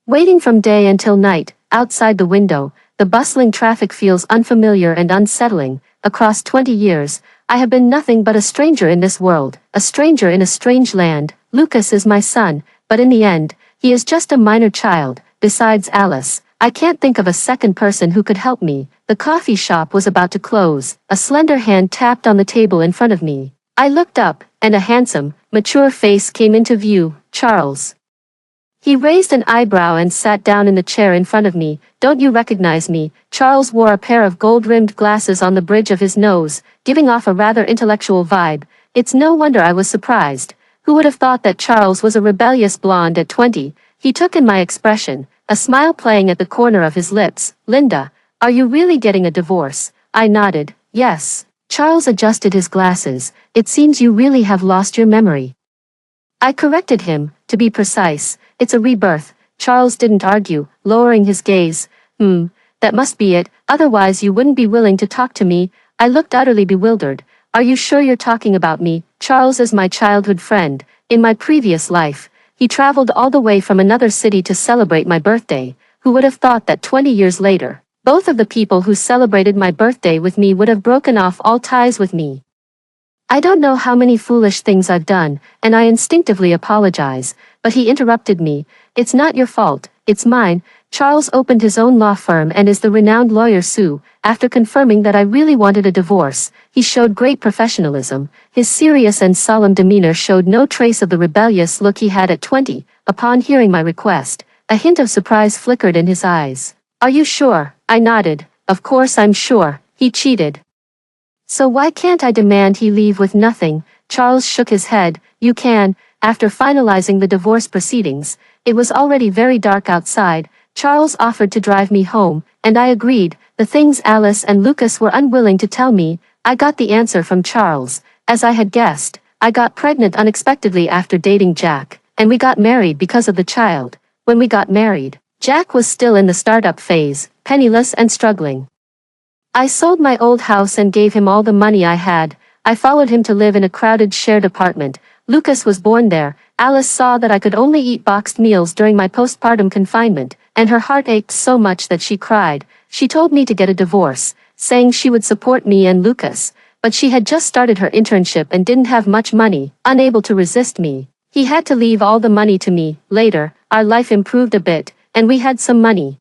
waiting from day until night. Outside the window, the bustling traffic feels unfamiliar and unsettling. Across 20 years, I have been nothing but a stranger in this world, a stranger in a strange land. Lucas is my son, but in the end, he is just a minor child. Besides Alice, I can't think of a second person who could help me. The coffee shop was about to close. A slender hand tapped on the table in front of me. I looked up, and a handsome, mature face came into view. Charles. He raised an eyebrow and sat down in the chair in front of me. Don't you recognize me? Charles wore a pair of gold-rimmed glasses on the bridge of his nose, giving off a rather intellectual vibe. It's no wonder I was surprised. Who would have thought that Charles was a rebellious blonde at 20? He took in my expression, a smile playing at the corner of his lips. Linda, are you really getting a divorce? I nodded, yes. Charles adjusted his glasses. It seems you really have lost your memory. I corrected him, to be precise, it's a rebirth. Charles didn't argue, lowering his gaze. That must be it, otherwise you wouldn't be willing to talk to me. I looked utterly bewildered. Are you sure you're talking about me? Charles is my childhood friend. In my previous life, he traveled all the way from another city to celebrate my birthday. Who would have thought that 20 years later, both of the people who celebrated my birthday with me would have broken off all ties with me? I don't know how many foolish things I've done, and I instinctively apologize, but he interrupted me. It's not your fault, it's mine. Charles opened his own law firm and is the renowned lawyer Sue. After confirming that I really wanted a divorce, he showed great professionalism. His serious and solemn demeanor showed no trace of the rebellious look he had at 20. Upon hearing my request, a hint of surprise flickered in his eyes. Are you sure? I nodded. Of course I'm sure. He cheated. So why can't I demand he leave with nothing? Charles shook his head. You can. After finalizing the divorce proceedings, it was already very dark outside. Charles offered to drive me home, and I agreed. The things Alice and Lucas were unwilling to tell me, I got the answer from Charles. As I had guessed, I got pregnant unexpectedly after dating Jack, and we got married because of the child. When we got married, Jack was still in the startup phase, penniless and struggling. I sold my old house and gave him all the money I had. I followed him to live in a crowded shared apartment. Lucas was born there. Alice saw that I could only eat boxed meals during my postpartum confinement, and her heart ached so much that she cried. She told me to get a divorce, saying she would support me and Lucas, but she had just started her internship and didn't have much money. Unable to resist me, he had to leave all the money to me. Later, our life improved a bit, and we had some money.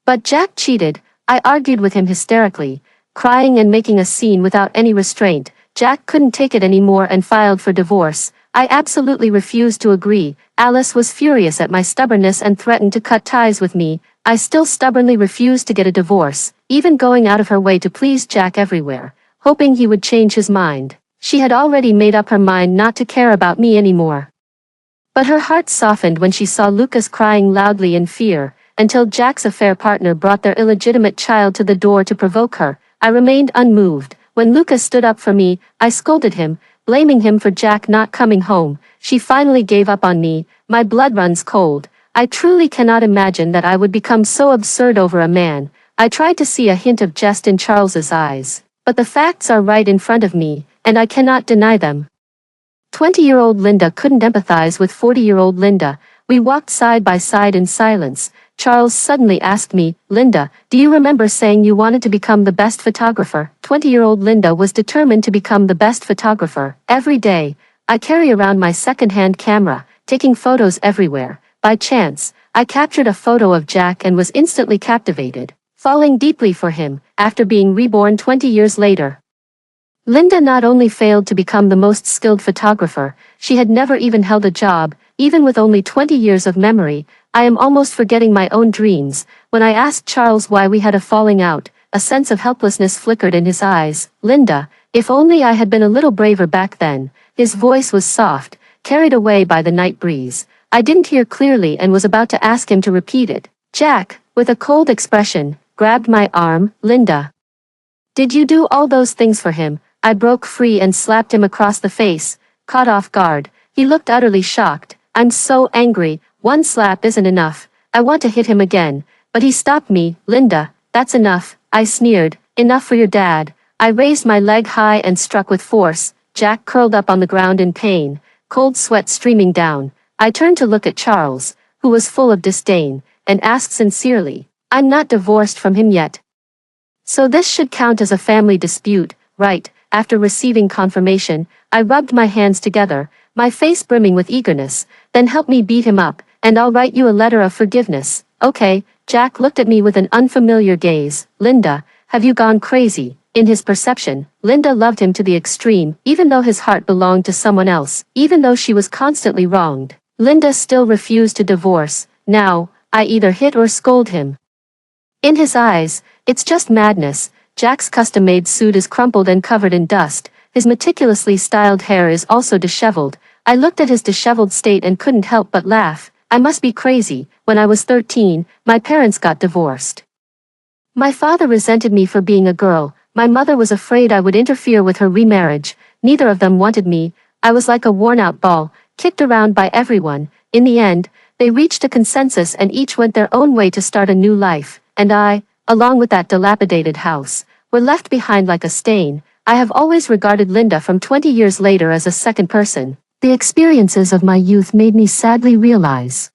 But Jack cheated. I argued with him hysterically, crying and making a scene without any restraint. Jack couldn't take it anymore and filed for divorce. I absolutely refused to agree. Alice was furious at my stubbornness and threatened to cut ties with me. I still stubbornly refused to get a divorce, even going out of her way to please Jack everywhere, hoping he would change his mind. She had already made up her mind not to care about me anymore. But her heart softened when she saw Lucas crying loudly in fear, until Jack's affair partner brought their illegitimate child to the door to provoke her. I remained unmoved. When Lucas stood up for me, I scolded him, blaming him for Jack not coming home. She finally gave up on me. My blood runs cold. I truly cannot imagine that I would become so absurd over a man. I tried to see a hint of jest in Charles's eyes, but the facts are right in front of me, and I cannot deny them. 20-year-old Linda couldn't empathize with 40-year-old Linda. We walked side by side in silence. Charles suddenly asked me, Linda, do you remember saying you wanted to become the best photographer? 20-year-old Linda was determined to become the best photographer. Every day, I carry around my second-hand camera, taking photos everywhere. By chance, I captured a photo of Jack and was instantly captivated, falling deeply for him, after being reborn 20 years later. Linda not only failed to become the most skilled photographer, she had never even held a job. Even with only 20 years of memory, I am almost forgetting my own dreams. When I asked Charles why we had a falling out, a sense of helplessness flickered in his eyes. Linda, if only I had been a little braver back then. His voice was soft, carried away by the night breeze. I didn't hear clearly and was about to ask him to repeat it. Jack, with a cold expression, grabbed my arm. Linda, did you do all those things for him? I broke free and slapped him across the face, caught off guard. He looked utterly shocked. I'm so angry. One slap isn't enough. I want to hit him again, but he stopped me. Linda, that's enough. I sneered. Enough for your dad. I raised my leg high and struck with force. Jack curled up on the ground in pain, cold sweat streaming down. I turned to look at Charles, who was full of disdain, and asked sincerely, I'm not divorced from him yet. So this should count as a family dispute, right? After receiving confirmation, I rubbed my hands together, my face brimming with eagerness. Then help me beat him up, and I'll write you a letter of forgiveness. Okay. Jack looked at me with an unfamiliar gaze. Linda, have you gone crazy? In his perception, Linda loved him to the extreme, even though his heart belonged to someone else, even though she was constantly wronged. Linda still refused to divorce. Now, I either hit or scold him. In his eyes, it's just madness. Jack's custom-made suit is crumpled and covered in dust. His meticulously styled hair is also disheveled. I looked at his disheveled state and couldn't help but laugh. I must be crazy. when I was 13, my parents got divorced. My father resented me for being a girl, my mother was afraid I would interfere with her remarriage, neither of them wanted me, I was like a worn-out ball, kicked around by everyone. In the end, they reached a consensus and each went their own way to start a new life, and I, along with that dilapidated house, were left behind like a stain. I have always regarded Linda from 20 years later as a second person. The experiences of my youth made me sadly realize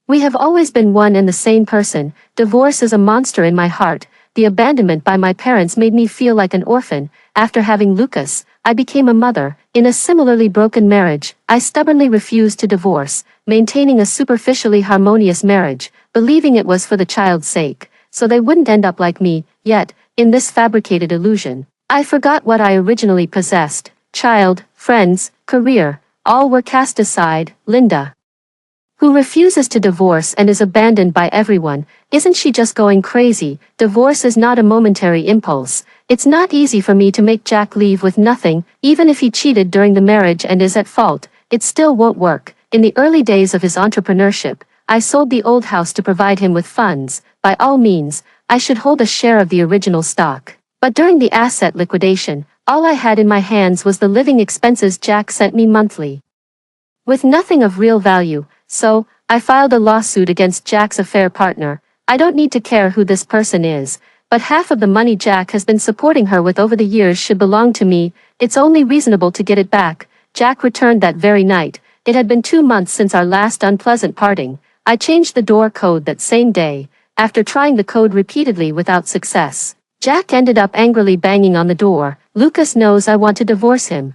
we have always been one and the same person. Divorce is a monster in my heart. The abandonment by my parents made me feel like an orphan. After having Lucas, I became a mother. In a similarly broken marriage, I stubbornly refused to divorce, maintaining a superficially harmonious marriage, believing it was for the child's sake, so they wouldn't end up like me. Yet, in this fabricated illusion, I forgot what I originally possessed. Child, friends, career, all were cast aside. Linda, who refuses to divorce and is abandoned by everyone, isn't she just going crazy? Divorce is not a momentary impulse. It's not easy for me to make Jack leave with nothing, even if he cheated during the marriage and is at fault, it still won't work. In the early days of his entrepreneurship, I sold the old house to provide him with funds. By all means, I should hold a share of the original stock. But during the asset liquidation, all I had in my hands was the living expenses Jack sent me monthly, with nothing of real value. So, I filed a lawsuit against Jack's affair partner. I don't need to care who this person is, but half of the money Jack has been supporting her with over the years should belong to me. It's only reasonable to get it back. Jack returned that very night. It had been 2 months since our last unpleasant parting. I changed the door code that same day. After trying the code repeatedly without success, Jack ended up angrily banging on the door. Lucas knows I want to divorce him.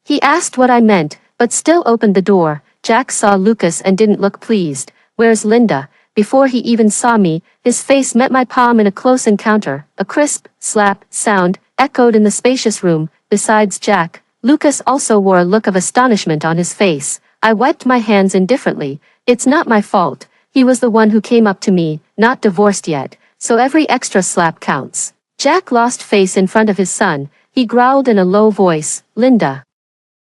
He asked what I meant, but still opened the door. Jack saw Lucas and didn't look pleased. Where's Linda? Before he even saw me, his face met my palm in a close encounter. A crisp, slap, sound, echoed in the spacious room. Besides Jack, Lucas also wore a look of astonishment on his face. I wiped my hands indifferently. It's not my fault. He was the one who came up to me, not divorced yet, so every extra slap counts. Jack lost face in front of his son. He growled in a low voice, Linda,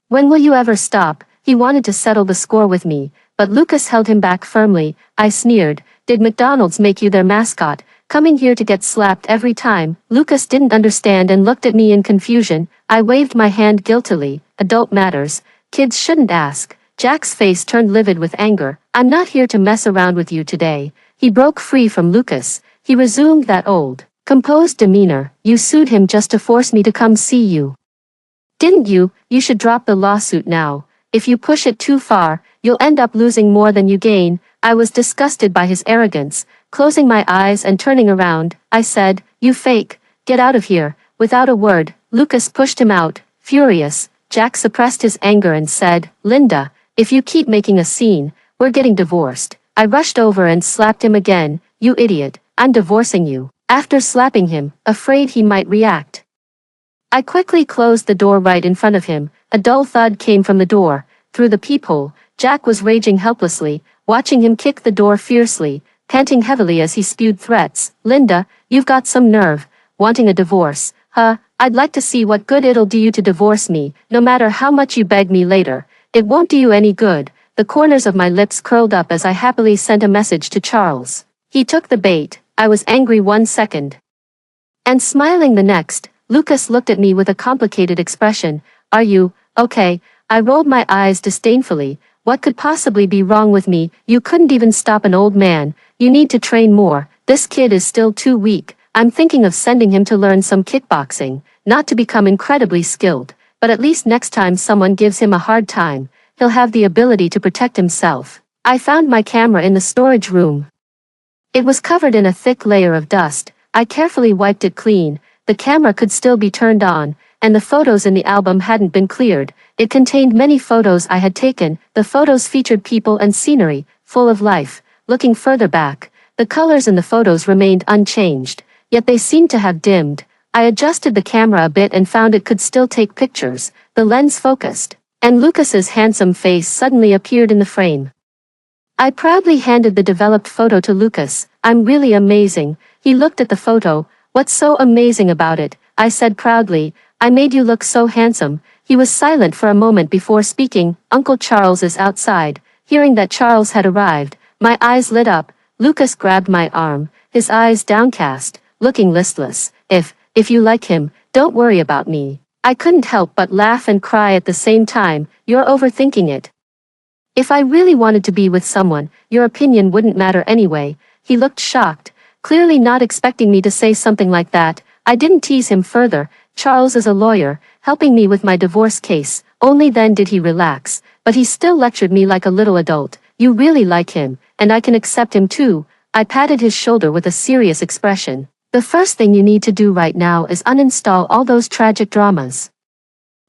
when will you ever stop? He wanted to settle the score with me, but Lucas held him back firmly. I sneered, did McDonald's make you their mascot, coming here to get slapped every time? Lucas didn't understand and looked at me in confusion. I waved my hand guiltily. Adult matters. Kids shouldn't ask. Jack's face turned livid with anger. I'm not here to mess around with you today. He broke free from Lucas. He resumed that old, composed demeanor. You sued him just to force me to come see you, didn't you? You should drop the lawsuit now. If you push it too far, you'll end up losing more than you gain. I was disgusted by his arrogance. Closing my eyes and turning around, I said, you fake, get out of here. Without a word, Lucas pushed him out. Furious, Jack suppressed his anger and said, Linda, if you keep making a scene, we're getting divorced. I rushed over and slapped him again. You idiot, I'm divorcing you. After slapping him, afraid he might react, I quickly closed the door right in front of him. A dull thud came from the door. Through the peephole, Jack was raging helplessly, watching him kick the door fiercely, panting heavily as he spewed threats. Linda, you've got some nerve, wanting a divorce. Huh, I'd like to see what good it'll do you to divorce me, no matter how much you beg me later. It won't do you any good. The corners of my lips curled up as I happily sent a message to Charles. He took the bait. I was angry 1 second, and smiling the next. Lucas looked at me with a complicated expression. Are you okay? I rolled my eyes disdainfully. What could possibly be wrong with me? You couldn't even stop an old man. You need to train more. This kid is still too weak. I'm thinking of sending him to learn some kickboxing, not to become incredibly skilled, but at least next time someone gives him a hard time, he'll have the ability to protect himself. I found my camera in the storage room. It was covered in a thick layer of dust. I carefully wiped it clean. The camera could still be turned on, and the photos in the album hadn't been cleared. It contained many photos I had taken. The photos featured people and scenery, full of life. Looking further back, the colors in the photos remained unchanged, yet they seemed to have dimmed. I adjusted the camera a bit and found it could still take pictures. The lens focused, and Lucas's handsome face suddenly appeared in the frame. I proudly handed the developed photo to Lucas. I'm really amazing. He looked at the photo. What's so amazing about it? I said proudly. I made you look so handsome. He was silent for a moment before speaking. Uncle Charles is outside. Hearing that Charles had arrived, My eyes lit up. Lucas grabbed my arm, his eyes downcast, looking listless. If you like him, don't worry about me. I couldn't help but laugh and cry at the same time. You're overthinking it. If I really wanted to be with someone, your opinion wouldn't matter anyway. He looked shocked, clearly not expecting me to say something like that. I didn't tease him further. Charles is a lawyer, helping me with my divorce case. Only then did he relax, but he still lectured me like a little adult. You really like him, and I can accept him too. I patted his shoulder with a serious expression. The first thing you need to do right now is uninstall all those tragic dramas.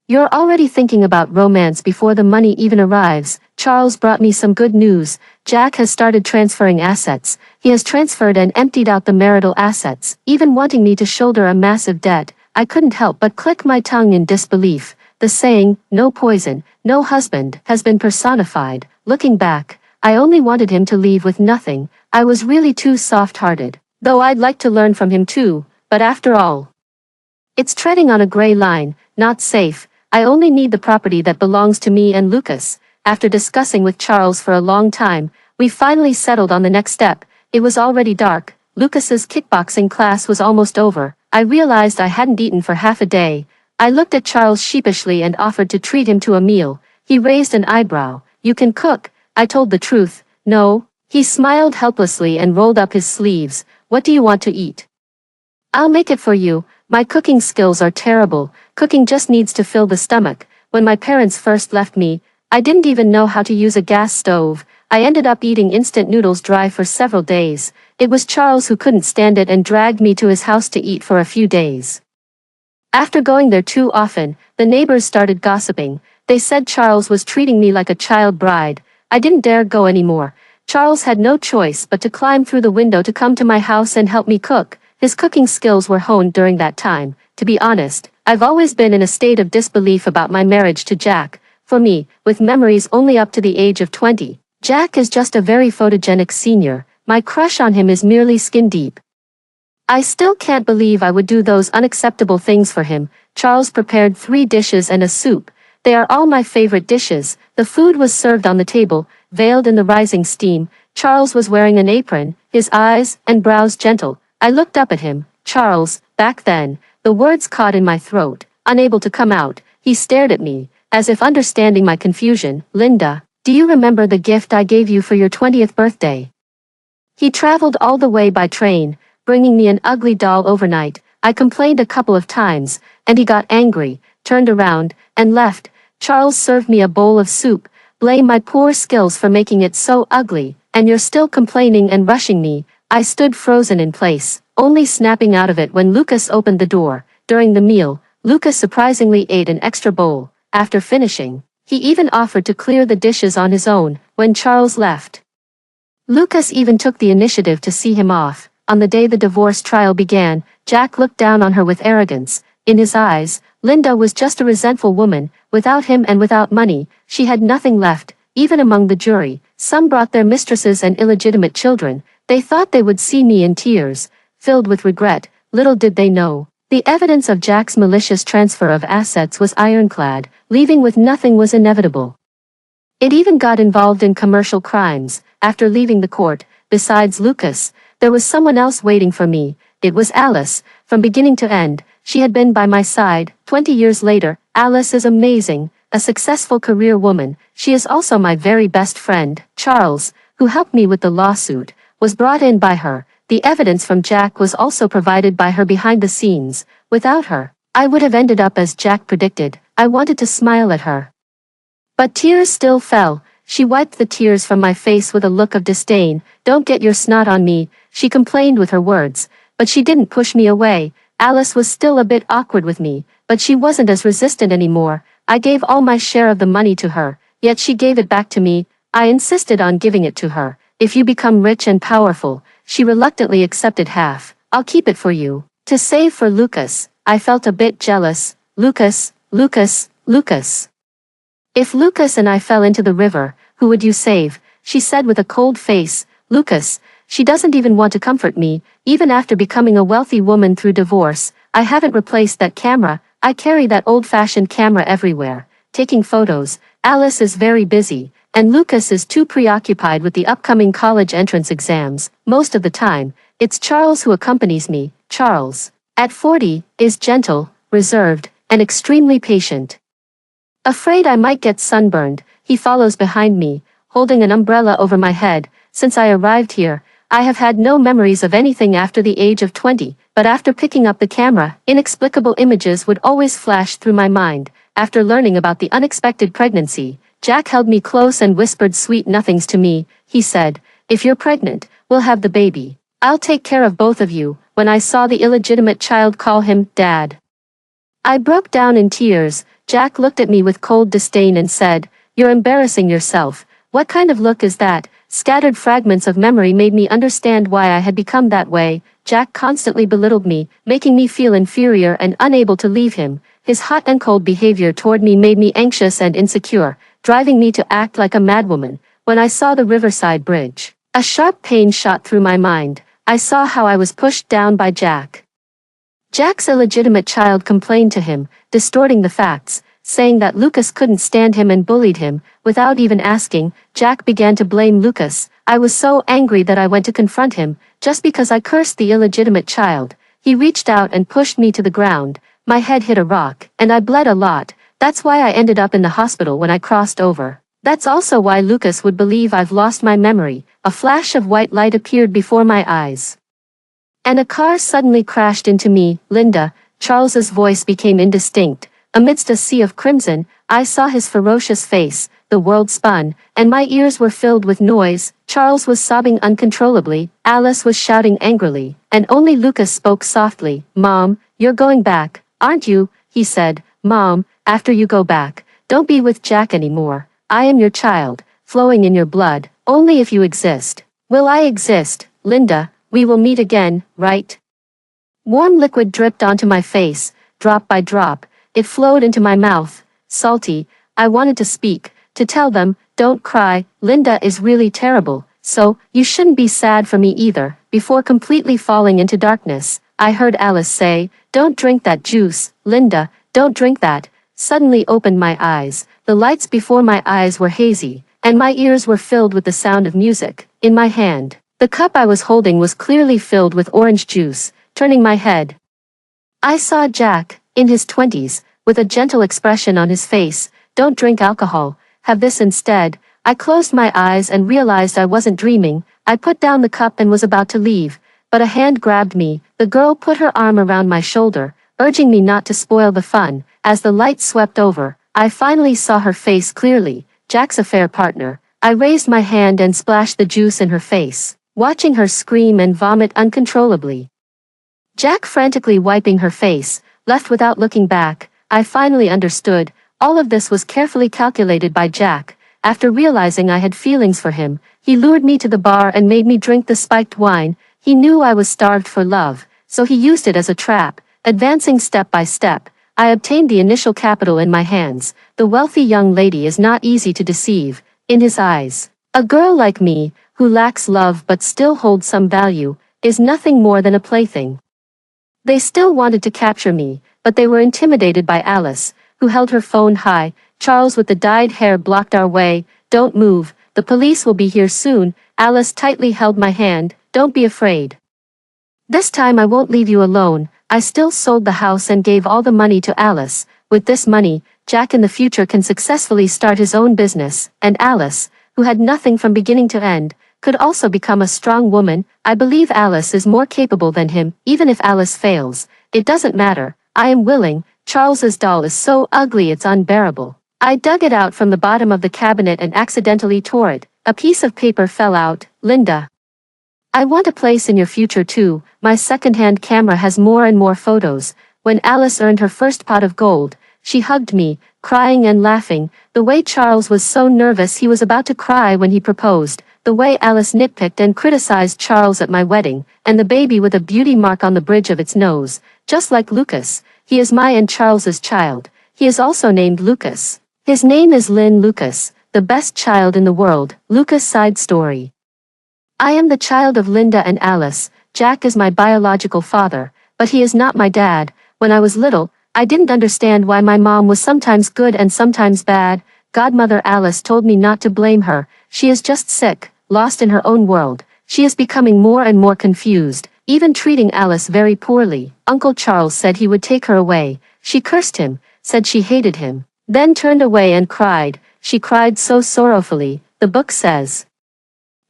You're already thinking about romance before the money even arrives. Charles brought me some good news. Jack has started transferring assets. He has transferred and emptied out the marital assets, even wanting me to shoulder a massive debt. I couldn't help but click my tongue in disbelief. The saying, no poison, no husband, has been personified. Looking back, I only wanted him to leave with nothing. I was really too soft-hearted. Though I'd like to learn from him too, but after all, it's treading on a gray line, not safe. I only need the property that belongs to me and Lucas. After discussing with Charles for a long time, we finally settled on the next step. It was already dark. Lucas's kickboxing class was almost over. I realized I hadn't eaten for half a day. I looked at Charles sheepishly and offered to treat him to a meal. He raised an eyebrow. You can cook. I told the truth. No. He smiled helplessly and rolled up his sleeves. What do you want to eat? I'll make it for you. My cooking skills are terrible. Cooking just needs to fill the stomach. When my parents first left me, I didn't even know how to use a gas stove. I ended up eating instant noodles dry for several days. It was Charles who couldn't stand it and dragged me to his house to eat for a few days. After going there too often, the neighbors started gossiping. They said Charles was treating me like a child bride. I didn't dare go anymore. Charles had no choice but to climb through the window to come to my house and help me cook. His cooking skills were honed during that time. To be honest, I've always been in a state of disbelief about my marriage to Jack. For me, with memories only up to the age of 20, Jack is just a very photogenic senior. My crush on him is merely skin deep. I still can't believe I would do those unacceptable things for him. Charles prepared 3 dishes and a soup. They are all my favorite dishes. The food was served on the table, veiled in the rising steam. Charles was wearing an apron, his eyes and brows gentle. I looked up at him. Charles, back then. The words caught in my throat, unable to come out. He stared at me, as if understanding my confusion. Linda, do you remember the gift I gave you for your 20th birthday? He traveled all the way by train, bringing me an ugly doll overnight. I complained a couple of times, and he got angry, turned around, and left. Charles served me a bowl of soup. Blame my poor skills for making it so ugly, and you're still complaining and rushing me. I stood frozen in place, only snapping out of it when Lucas opened the door. During the meal, Lucas surprisingly ate an extra bowl. After finishing, he even offered to clear the dishes on his own. When Charles left, Lucas even took the initiative to see him off. On the day the divorce trial began, Jack looked down on her with arrogance. In his eyes, Linda was just a resentful woman. Without him and without money, she had nothing left. Even among the jury, some brought their mistresses and illegitimate children. They thought they would see me in tears, filled with regret. Little did they know, the evidence of Jack's malicious transfer of assets was ironclad. Leaving with nothing was inevitable. It even got involved in commercial crimes. After leaving the court, besides Lucas, there was someone else waiting for me. It was Alice. From beginning to end, she had been by my side. 20 years later, Alice is amazing, a successful career woman. She is also my very best friend. Charles, who helped me with the lawsuit, was brought in by her. The evidence from Jack was also provided by her behind the scenes. Without her, I would have ended up as Jack predicted. I wanted to smile at her, but tears still fell. She wiped the tears from my face with a look of disdain. Don't get your snot on me, she complained with her words, but she didn't push me away. Alice was still a bit awkward with me, but she wasn't as resistant anymore. I gave all my share of the money to her, yet she gave it back to me. I insisted on giving it to her. If you become rich and powerful, she reluctantly accepted half. I'll keep it for you. To save for Lucas, I felt a bit jealous. Lucas. If Lucas and I fell into the river, who would you save? She said with a cold face. Lucas. She doesn't even want to comfort me, even after becoming a wealthy woman through divorce. I haven't replaced that camera. I carry that old-fashioned camera everywhere, taking photos. Alice is very busy, and Lucas is too preoccupied with the upcoming college entrance exams. Most of the time, it's Charles who accompanies me. Charles, at 40, is gentle, reserved, and extremely patient. Afraid I might get sunburned, he follows behind me, holding an umbrella over my head. Since I arrived here, I have had no memories of anything after the age of 20, but after picking up the camera, inexplicable images would always flash through my mind. After learning about the unexpected pregnancy, Jack held me close and whispered sweet nothings to me. He said, "If you're pregnant, we'll have the baby. I'll take care of both of you." When I saw the illegitimate child call him Dad, I broke down in tears. Jack looked at me with cold disdain and said, "You're embarrassing yourself." What kind of look is that? Scattered fragments of memory made me understand why I had become that way. Jack constantly belittled me, making me feel inferior and unable to leave him. His hot and cold behavior toward me made me anxious and insecure, driving me to act like a madwoman. When I saw the Riverside Bridge, a sharp pain shot through my mind. I saw how I was pushed down by Jack. Jack's illegitimate child complained to him, distorting the facts, saying that Lucas couldn't stand him and bullied him. Without even asking, Jack began to blame Lucas. I was so angry that I went to confront him, just because I cursed the illegitimate child. He reached out and pushed me to the ground. My head hit a rock, and I bled a lot. That's why I ended up in the hospital when I crossed over. That's also why Lucas would believe I've lost my memory. A flash of white light appeared before my eyes, and a car suddenly crashed into me. "Linda," Charles's voice became indistinct. Amidst a sea of crimson, I saw his ferocious face. The world spun, and my ears were filled with noise. Charles was sobbing uncontrollably, Alice was shouting angrily, and only Lucas spoke softly. "Mom, you're going back, aren't you?" he said. "Mom, after you go back, don't be with Jack anymore. I am your child, flowing in your blood, only if you exist." "Will I exist, Linda? We will meet again, right?" Warm liquid dripped onto my face, drop by drop. It flowed into my mouth, salty. I wanted to speak, to tell them, "Don't cry, Linda is really terrible, so you shouldn't be sad for me either." Before completely falling into darkness, I heard Alice say, "Don't drink that juice, Linda, don't drink that." Suddenly opened my eyes. The lights before my eyes were hazy, and my ears were filled with the sound of music. In my hand, the cup I was holding was clearly filled with orange juice. Turning my head, I saw Jack, in his 20s, with a gentle expression on his face. "Don't drink alcohol, have this instead." I closed my eyes and realized I wasn't dreaming. I put down the cup and was about to leave, but a hand grabbed me. The girl put her arm around my shoulder, urging me not to spoil the fun. As the light swept over, I finally saw her face clearly, Jack's affair partner. I raised my hand and splashed the juice in her face, watching her scream and vomit uncontrollably. Jack frantically wiping her face, left without looking back. I finally understood. All of this was carefully calculated by Jack. After realizing I had feelings for him, he lured me to the bar and made me drink the spiked wine. He knew I was starved for love, so he used it as a trap. Advancing step by step, I obtained the initial capital in my hands. The wealthy young lady is not easy to deceive. In his eyes, a girl like me, who lacks love but still holds some value, is nothing more than a plaything. They still wanted to capture me, but they were intimidated by Alice, who held her phone high. Charles with the dyed hair blocked our way. "Don't move, the police will be here soon." Alice tightly held my hand. "Don't be afraid. This time I won't leave you alone." I still sold the house and gave all the money to Alice. With this money, Jack in the future can successfully start his own business, and Alice, who had nothing from beginning to end, could also become a strong woman. I believe Alice is more capable than him. Even if Alice fails, it doesn't matter. I am willing. Charles's doll is so ugly it's unbearable. I dug it out from the bottom of the cabinet and accidentally tore it. A piece of paper fell out. "Linda, I want a place in your future too. My second-hand camera has more and more photos." When Alice earned her first pot of gold, she hugged me, crying and laughing. The way Charles was so nervous he was about to cry when he proposed. The way Alice nitpicked and criticized Charles at my wedding, and the baby with a beauty mark on the bridge of its nose. Just like Lucas, he is my and Charles's child. He is also named Lucas. His name is Lynn Lucas, the best child in the world. Lucas side story. I am the child of Linda and Alice. Jack is my biological father, but he is not my dad. When I was little, I didn't understand why my mom was sometimes good and sometimes bad. Godmother Alice told me not to blame her. She is just sick, lost in her own world. She is becoming more and more confused, even treating Alice very poorly. Uncle Charles said he would take her away. She cursed him, said she hated him, then turned away and cried. She cried so sorrowfully, the book says.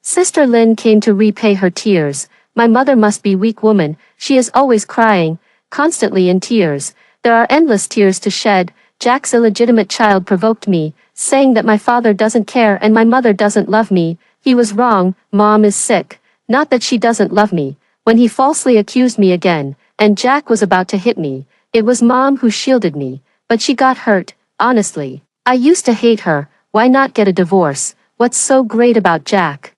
Sister Lynn came to repay her tears. My mother must be weak woman, she is always crying, constantly in tears. There are endless tears to shed. Jack's illegitimate child provoked me, saying that my father doesn't care and my mother doesn't love me. He was wrong, Mom is sick. Not that she doesn't love me. When he falsely accused me again, and Jack was about to hit me, it was Mom who shielded me, but she got hurt, honestly. I used to hate her. Why not get a divorce? What's so great about Jack?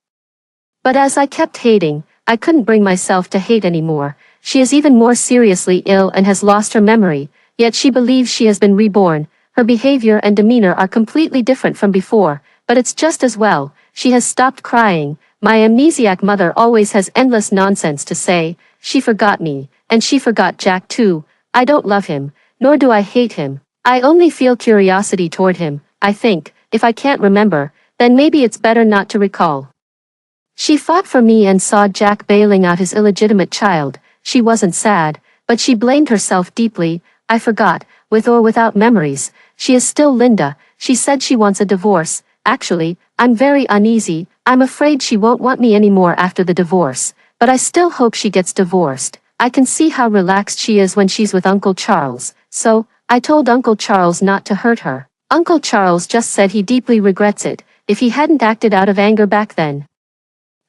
But as I kept hating, I couldn't bring myself to hate anymore. She is even more seriously ill and has lost her memory, yet she believes she has been reborn. Her behavior and demeanor are completely different from before, but it's just as well. She has stopped crying. My amnesiac mother always has endless nonsense to say. She forgot me, and she forgot Jack too. I don't love him, nor do I hate him. I only feel curiosity toward him. I think, if I can't remember, then maybe it's better not to recall. She fought for me and saw Jack bailing out his illegitimate child. She wasn't sad, but she blamed herself deeply. I forgot, with or without memories. She is still Linda. She said she wants a divorce. Actually, I'm very uneasy. I'm afraid she won't want me anymore after the divorce. But I still hope she gets divorced. I can see how relaxed she is when she's with Uncle Charles. So, I told Uncle Charles not to hurt her. Uncle Charles just said he deeply regrets it. If he hadn't acted out of anger back then,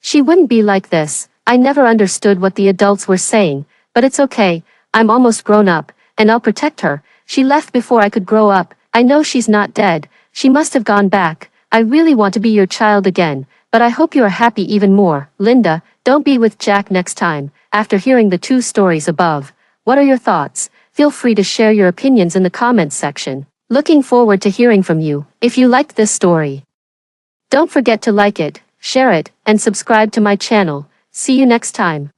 she wouldn't be like this. I never understood what the adults were saying, but it's okay. I'm almost grown up, and I'll protect her. She left before I could grow up. I know she's not dead. She must have gone back. I really want to be your child again, but I hope you are happy even more. Linda, don't be with Jack next time. After hearing the two stories above, what are your thoughts? Feel free to share your opinions in the comments section. Looking forward to hearing from you. If you liked this story, don't forget to like it, share it, and subscribe to my channel. See you next time.